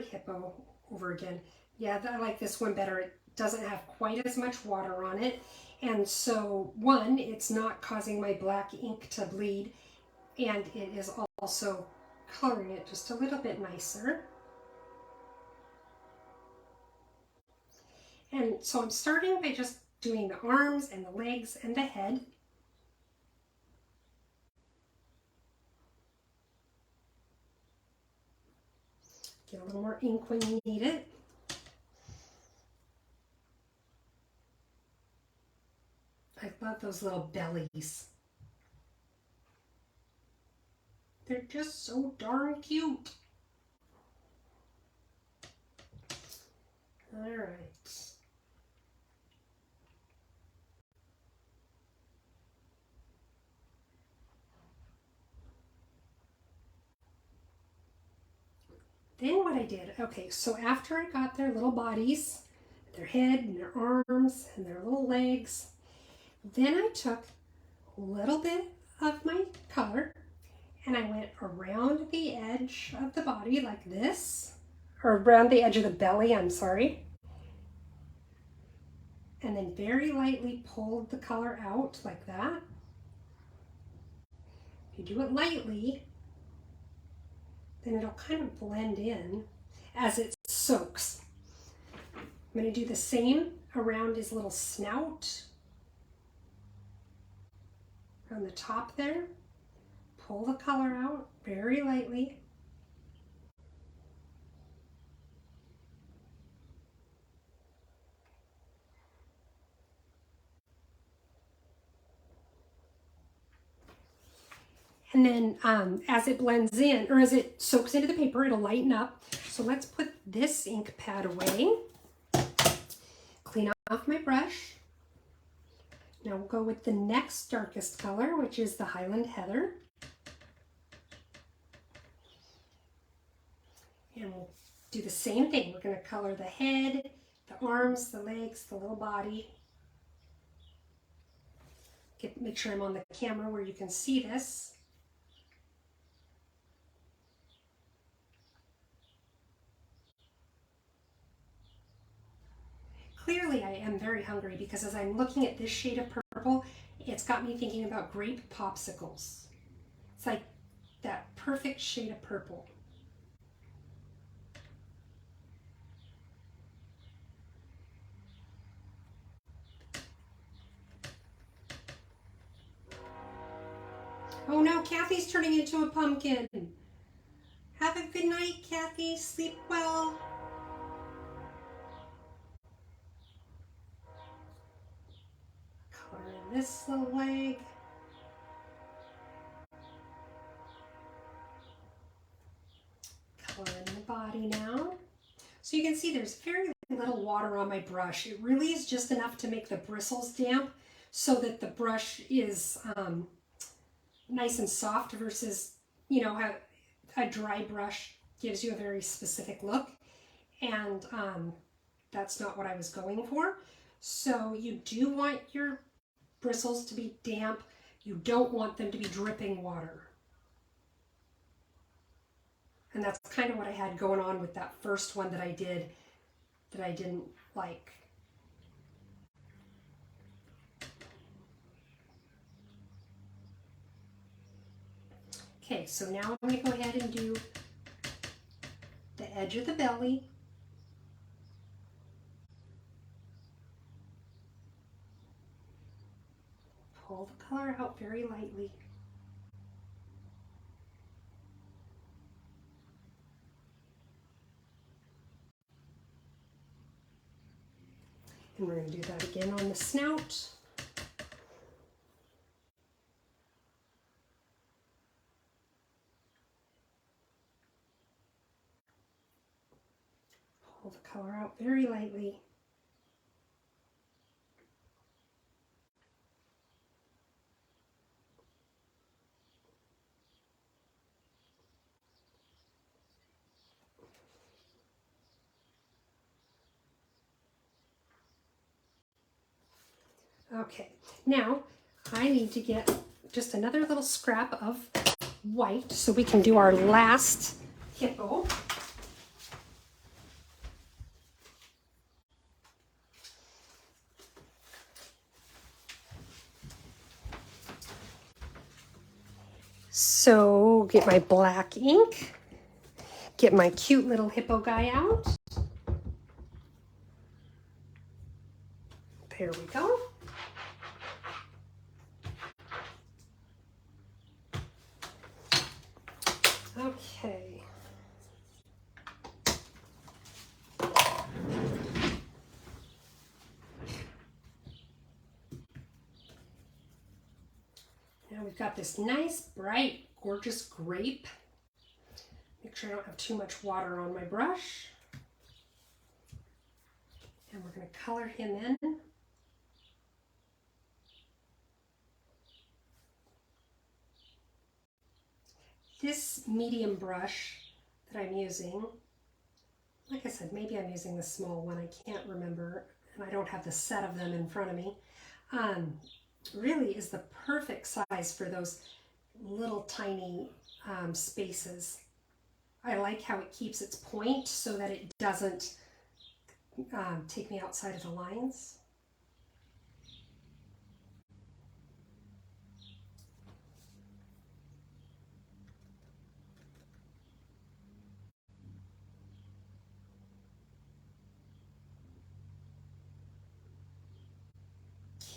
hippo over again. Yeah, I like this one better. It doesn't have quite as much water on it. And so, one, it's not causing my black ink to bleed, and it is also coloring it just a little bit nicer. And so I'm starting by just doing the arms and the legs and the head. Get a little more ink when you need it. I love those little bellies. They're just so darn cute. All right. Then what I did, okay, so after I got their little bodies, their head and their arms and their little legs, then I took a little bit of my color and I went around the edge of the body like this, or around the edge of the belly, I'm sorry, and then very lightly pulled the color out like that. If you do it lightly, then it'll kind of blend in as it soaks. I'm going to do the same around his little snout, around the top there. Pull the color out very lightly. And then as it blends in, or as it soaks into the paper, it'll lighten up. So let's put this ink pad away. Clean off my brush. Now we'll go with the next darkest color, which is the Highland Heather. And we'll do the same thing. We're going to color the head, the arms, the legs, the little body. Make sure I'm on the camera where you can see this. Clearly I am very hungry because as I'm looking at this shade of purple, it's got me thinking about grape popsicles. It's like that perfect shade of purple. Oh no, Kathy's turning into a pumpkin. Have a good night, Kathy. Sleep well. Color in this little leg. Color in the body now. So you can see there's very little water on my brush. It really is just enough to make the bristles damp so that the brush is nice and soft versus, you know, a dry brush gives you a very specific look. And that's not what I was going for. So you do want your bristles to be damp. You don't want them to be dripping water. And that's kind of what I had going on with that first one that I did that I didn't like. Okay, so now I'm going to go ahead and do the edge of the belly. Pull the color out very lightly. And we're going to do that again on the snout. Pull the color out very lightly. Okay, now I need to get just another little scrap of white so we can do our last hippo. So get my black ink, get my cute little hippo guy out. There we go. Okay. Now we've got this nice, bright, gorgeous grape. Make sure I don't have too much water on my brush. And we're going to color him in. This medium brush that I'm using, like I said, maybe I'm using the small one, I can't remember, and I don't have the set of them in front of me, really is the perfect size for those little tiny spaces. I like how it keeps its point so that it doesn't take me outside of the lines.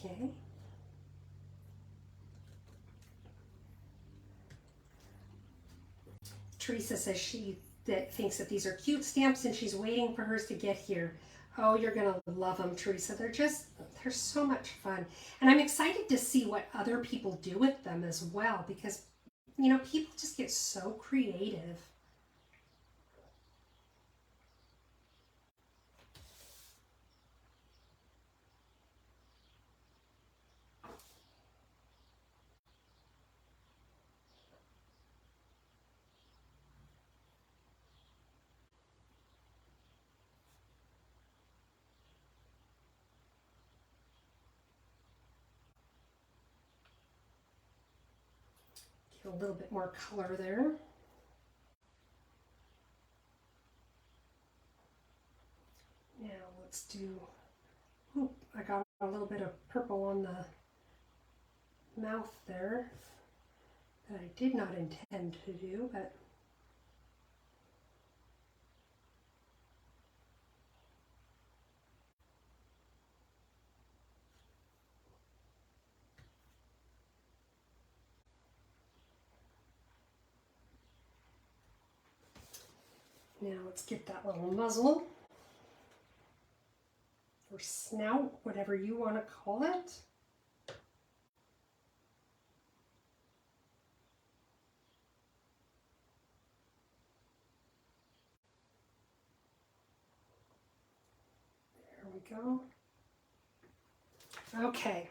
Okay. Teresa says she thinks that these are cute stamps and she's waiting for hers to get here. Oh, you're going to love them, Teresa. They're so much fun. And I'm excited to see what other people do with them as well because, you know, people just get so creative. Get a little bit more color there. Now let's do, I got a little bit of purple on the mouth there that I did not intend to do, but Now let's get that little muzzle or snout, whatever you want to call it. There we go. Okay,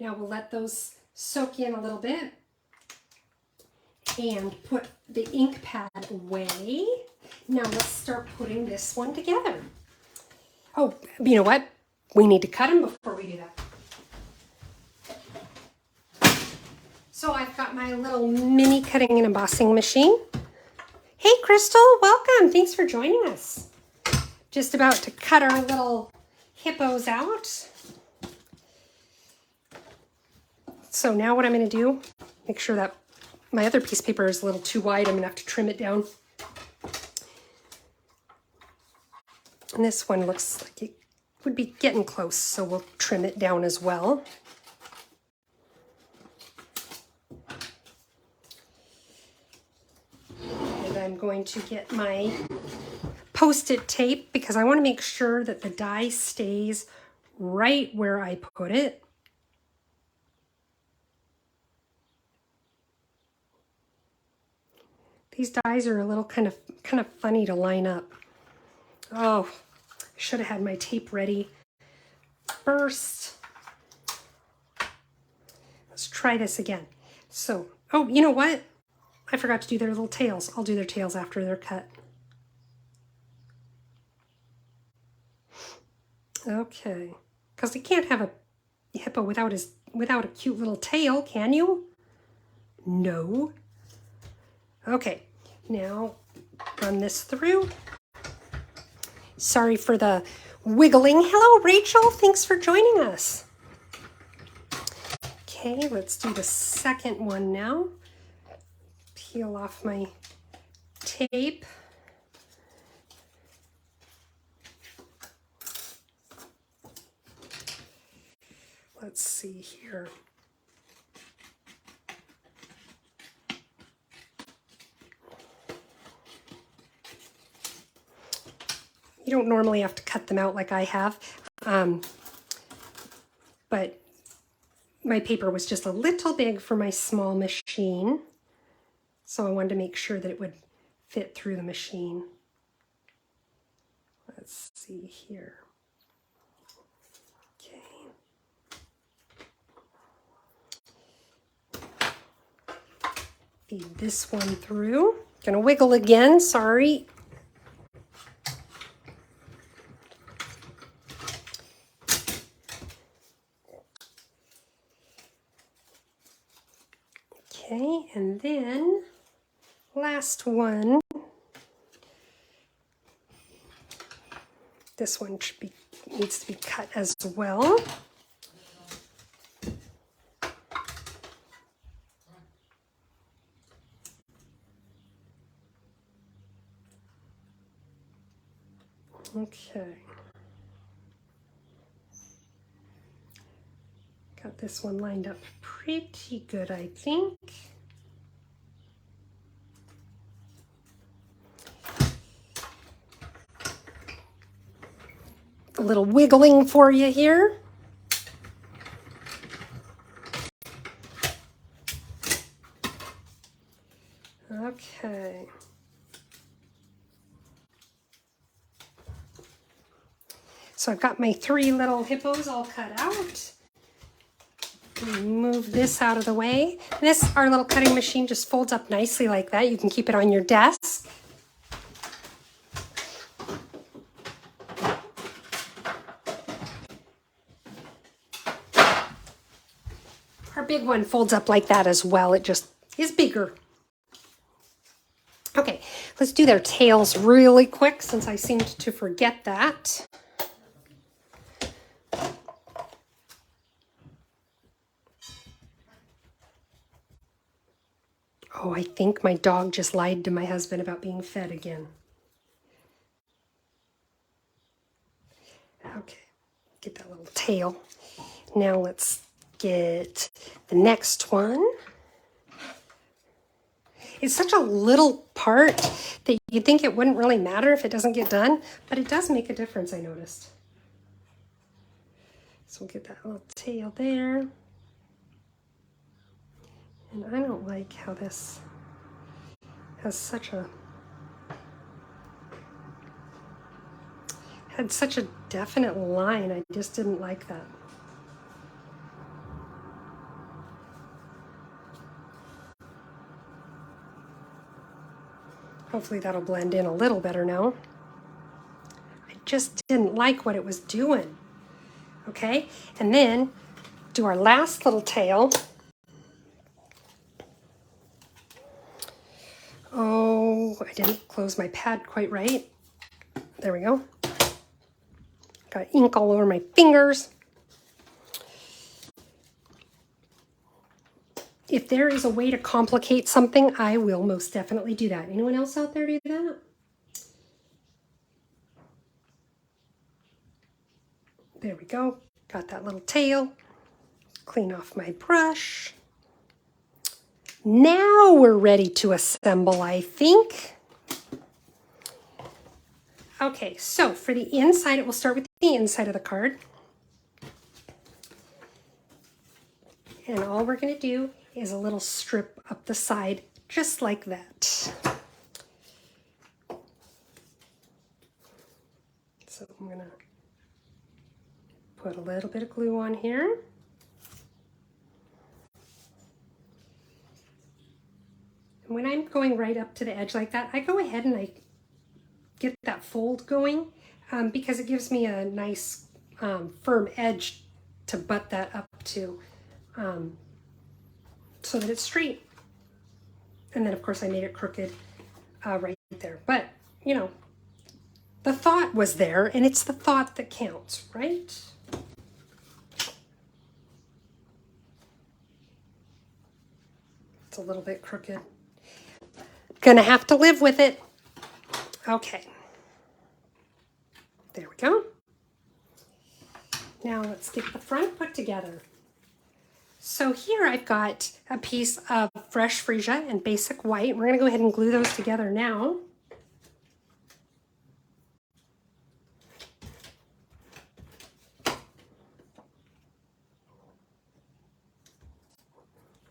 now we'll let those soak in a little bit and put the ink pad away. Now let's start putting this one together. Oh, you know what? We need to cut them before we do that. So I've got my little mini cutting and embossing machine. Hey Crystal, welcome. Thanks for joining us. Just about to cut our little hippos out. So now what I'm going to do, make sure that my other piece of paper is a little too wide. I'm going to have to trim it down. And this one looks like it would be getting close, so we'll trim it down as well. And I'm going to get my Post-it tape because I want to make sure that the die stays right where I put it. These dies are a little kind of funny to line up. Oh, I should have had my tape ready first. Let's try this again. So, oh, you know what? I forgot to do their little tails. I'll do their tails after they're cut. Okay, because you can't have a hippo without a cute little tail, can you? No. Okay, now run this through. Sorry for the wiggling. Hello, Rachel. Thanks for joining us. Okay, let's do the second one now. Peel off my tape. Let's see here. You don't normally have to cut them out like I have, but my paper was just a little big for my small machine, so I wanted to make sure that it would fit through the machine. Let's see here. Okay. Feed this one through. Gonna wiggle again, sorry. Okay, and then last one. This one needs to be cut as well. Okay. Got this one lined up pretty good, I think. A little wiggling for you here. Okay. So I've got my 3 little hippos all cut out. Move this out of the way. Our little cutting machine just folds up nicely like that. You can keep it on your desk. Our big one folds up like that as well. It just is bigger. Okay, let's do their tails really quick since I seemed to forget that. Oh, I think my dog just lied to my husband about being fed again. Okay, get that little tail. Now let's get the next one. It's such a little part that you'd think it wouldn't really matter if it doesn't get done, but it does make a difference, I noticed. So we'll get that little tail there. And I don't like how this has had such a definite line. I just didn't like that. Hopefully that'll blend in a little better now. I just didn't like what it was doing. Okay, and then do our last little tail. Oh, I didn't close my pad quite right. There we go. Got ink all over my fingers. If there is a way to complicate something, I will most definitely do that. Anyone else out there do that? There we go. Got that little tail. Clean off my brush. Now we're ready to assemble, I think. Okay, so for the inside, it will start with the inside of the card. And all we're going to do is a little strip up the side, just like that. So I'm going to put a little bit of glue on here. And when I'm going right up to the edge like that, I go ahead and I get that fold going because it gives me a nice firm edge to butt that up to so that it's straight. And then of course I made it crooked right there. But you know, the thought was there, and it's the thought that counts, right? It's a little bit crooked. Gonna have to live with it. Okay. There we go. Now let's get the front put together. So here I've got a piece of fresh freesia and basic white. We're going to go ahead and glue those together now.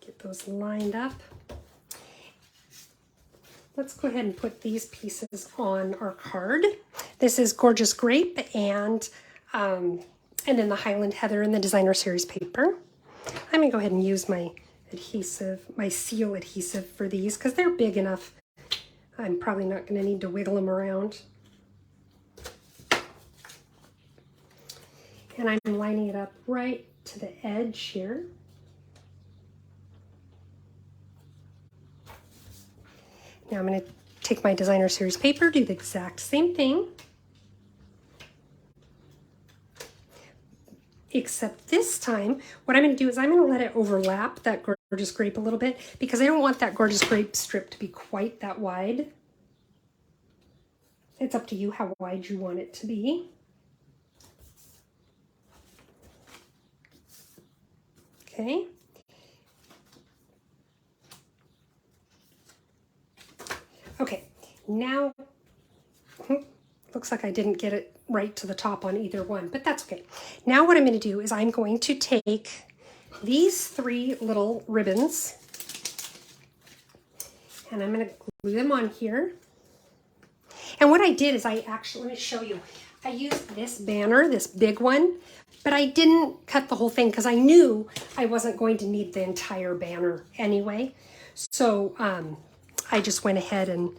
Get those lined up. Let's go ahead and put these pieces on our card. This is Gorgeous Grape and then the Highland Heather in the Designer Series paper. I'm going to go ahead and use my adhesive, my seal adhesive for these because they're big enough. I'm probably not going to need to wiggle them around. And I'm lining it up right to the edge here. Now I'm going to take my Designer Series paper, do the exact same thing. Except this time, what I'm going to do is I'm going to let it overlap that Gorgeous Grape a little bit because I don't want that Gorgeous Grape strip to be quite that wide. It's up to you how wide you want it to be. Okay. Okay, now, looks like I didn't get it right to the top on either one, but that's okay. Now what I'm going to do is I'm going to take these three little ribbons and I'm going to glue them on here. And what I did is I actually, let me show you. I used this banner, this big one, but I didn't cut the whole thing because I knew I wasn't going to need the entire banner anyway. So I just went ahead and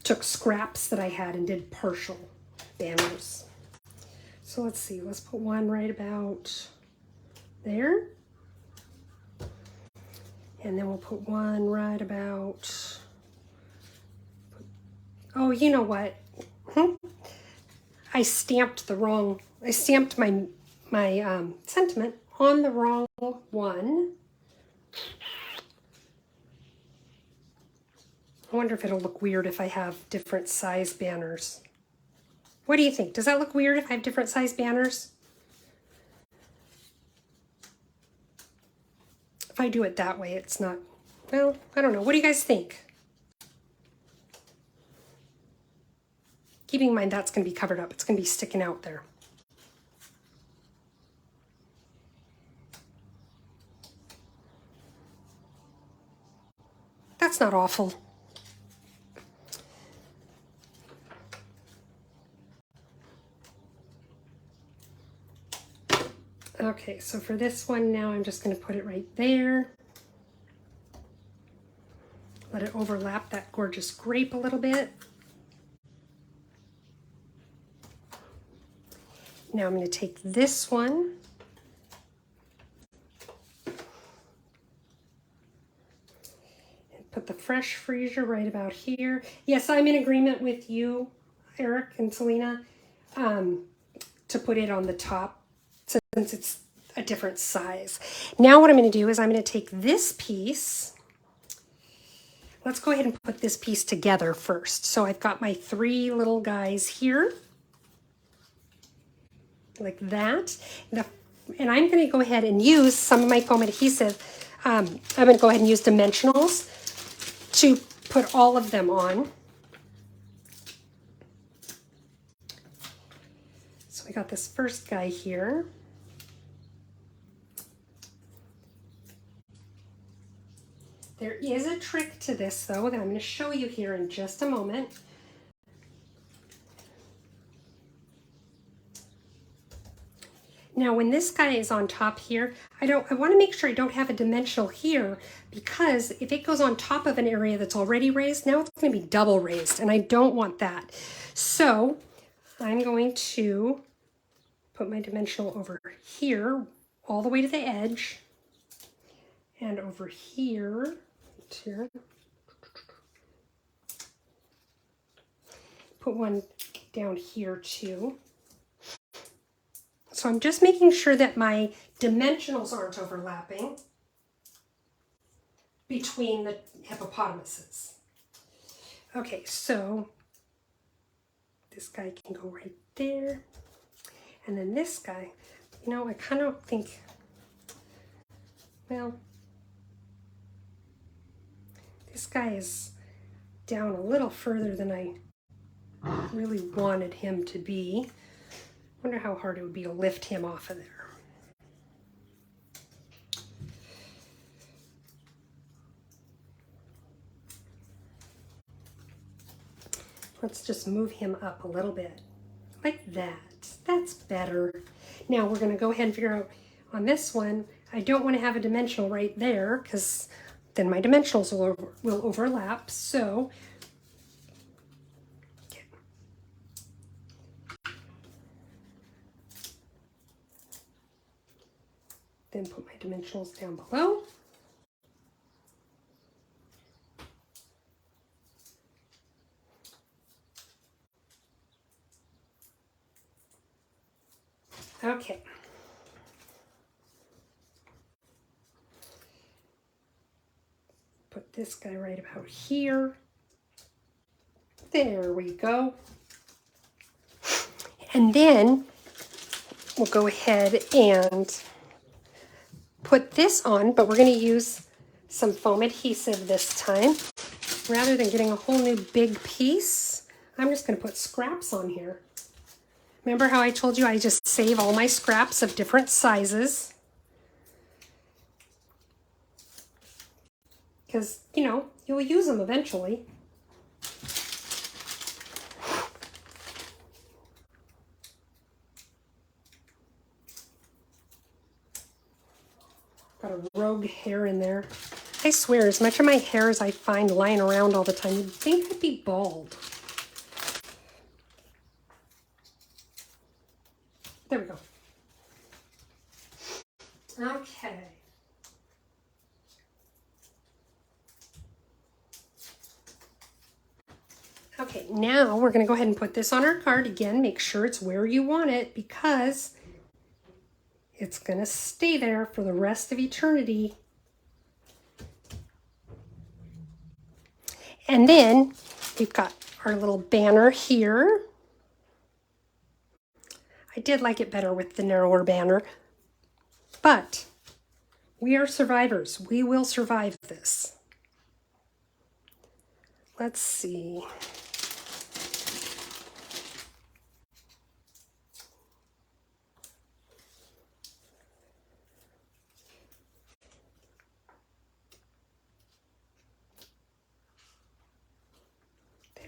took scraps that I had and did partial banners. So let's see, let's put one right about there. And then we'll put one right about, oh, you know what? I stamped my sentiment on the wrong one. I wonder if it'll look weird if I have different size banners. What do you think? Does that look weird if I have different size banners? If I do it that way, it's not, well, I don't know. What do you guys think? keeping in mind that's going to be covered up. It's going to be sticking out there. That's not awful. Okay, so for this one now, I'm just going to put it right there. Let it overlap that gorgeous grape a little bit. Now I'm going to take this one. And put the fresh freezer right about here. Yes, I'm in agreement with you, Eric and Selena, to put it on the top since it's a different size. Now what I'm going to do is I'm going to take this piece. Let's go ahead and put this piece together first. So I've got my 3 little guys here, like that. And I'm going to go ahead and use some of my foam adhesive. I'm going to go ahead and use dimensionals to put all of them on. So we got this first guy here. There is a trick to this, though, that I'm going to show you here in just a moment. Now, when this guy is on top here, I want to make sure I don't have a dimensional here, because if it goes on top of an area that's already raised, now it's going to be double raised, and I don't want that. So I'm going to put my dimensional over here, all the way to the edge, and over here. Put one down here too. So I'm just making sure that my dimensionals aren't overlapping between the hippopotamuses. Okay, so this guy can go right there. And then this guy, you know, I kind of think, well, this guy is down a little further than I really wanted him to be. Wonder how hard it would be to lift him off of there. Let's just move him up a little bit, like that. That's better. Now we're going to go ahead and figure out on this one, I don't want to have a dimensional right there because then my dimensionals will overlap. So then put my dimensionals down below. Okay. Put this guy right about here. There we go. And then we'll go ahead and put this on, but we're going to use some foam adhesive this time. Rather than getting a whole new big piece, I'm just going to put scraps on here. Remember how I told you I just save all my scraps of different sizes? Because, you know, you'll use them eventually. Got a rogue hair in there. I swear, as much of my hair as I find lying around all the time, you'd think I'd be bald. There we go. Okay. Okay, now we're going to go ahead and put this on our card again. Make sure it's where you want it because it's going to stay there for the rest of eternity. And then we've got our little banner here. I did like it better with the narrower banner, but we are survivors. We will survive this. Let's see.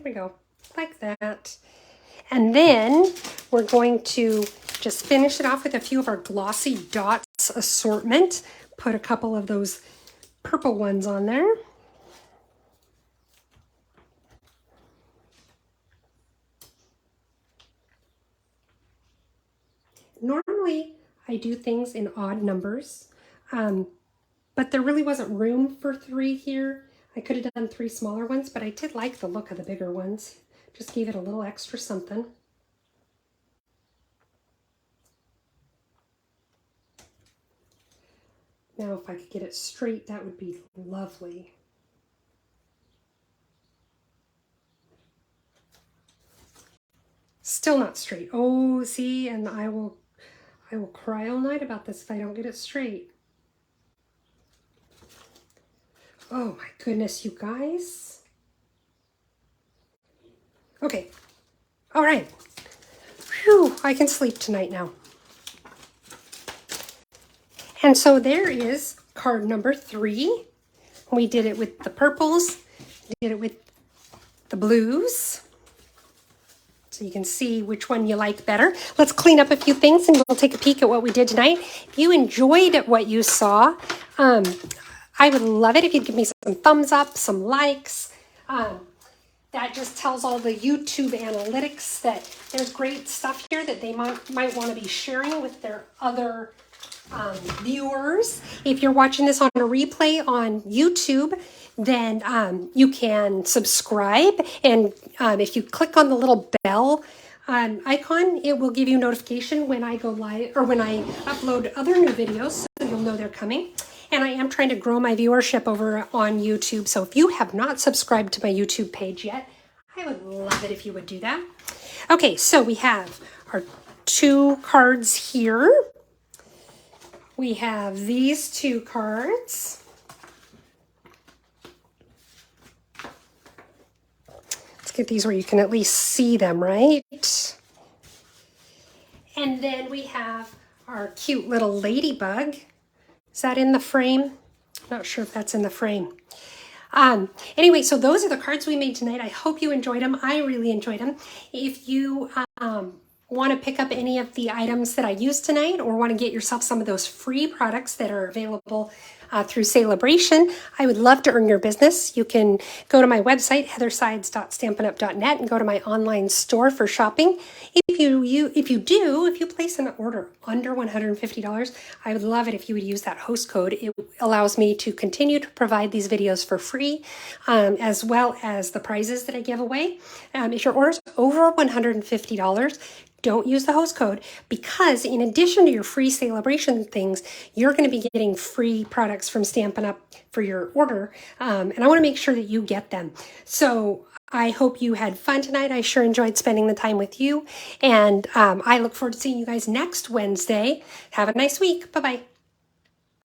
we go, like that. And then we're going to just finish it off with a few of our glossy dots assortment. Put a couple of those purple ones on there. Normally, I do things in odd numbers, but there really wasn't room for 3 here. I could have done 3 smaller ones, but I did like the look of the bigger ones. Just gave it a little extra something. Now, if I could get it straight, that would be lovely. Still not straight. Oh, see, and I will cry all night about this if I don't get it straight. Oh my goodness, you guys. Okay. All right. Phew, I can sleep tonight now. And so there is card number 3. We did it with the purples, did it with the blues. So you can see which one you like better. Let's clean up a few things and we'll take a peek at what we did tonight. If you enjoyed what you saw, I would love it if you'd give me some thumbs up, some likes. That just tells all the YouTube analytics that there's great stuff here that they might want to be sharing with their other viewers. If you're watching this on a replay on YouTube, then you can subscribe, and if you click on the little bell icon, it will give you notification when I go live or when I upload other new videos, so you'll know they're coming. And I am trying to grow my viewership over on YouTube, so if you have not subscribed to my YouTube page yet, I would love it if you would do that. Okay, so we have our 2 cards here. We have these 2 cards. Let's get these where you can at least see them, right? And then we have our cute little ladybug. Is that in the frame? Not sure if that's in the frame. Anyway, so those are the cards we made tonight. I hope you enjoyed them. I really enjoyed them. If you want to pick up any of the items that I used tonight or want to get yourself some of those free products that are available through Celebration, I would love to earn your business. You can go to my website, heathersides.stampinup.net, and go to my online store for shopping. If you place an order under $150, I would love it if you would use that host code. It allows me to continue to provide these videos for free, as well as the prizes that I give away. If your order is over $150, don't use the host code, because in addition to your free Celebration things, you're going to be getting free products from Stampin' Up! For your order, and I want to make sure that you get them. So I hope you had fun tonight. I sure enjoyed spending the time with you, and I look forward to seeing you guys next Wednesday. Have a nice week. Bye-bye.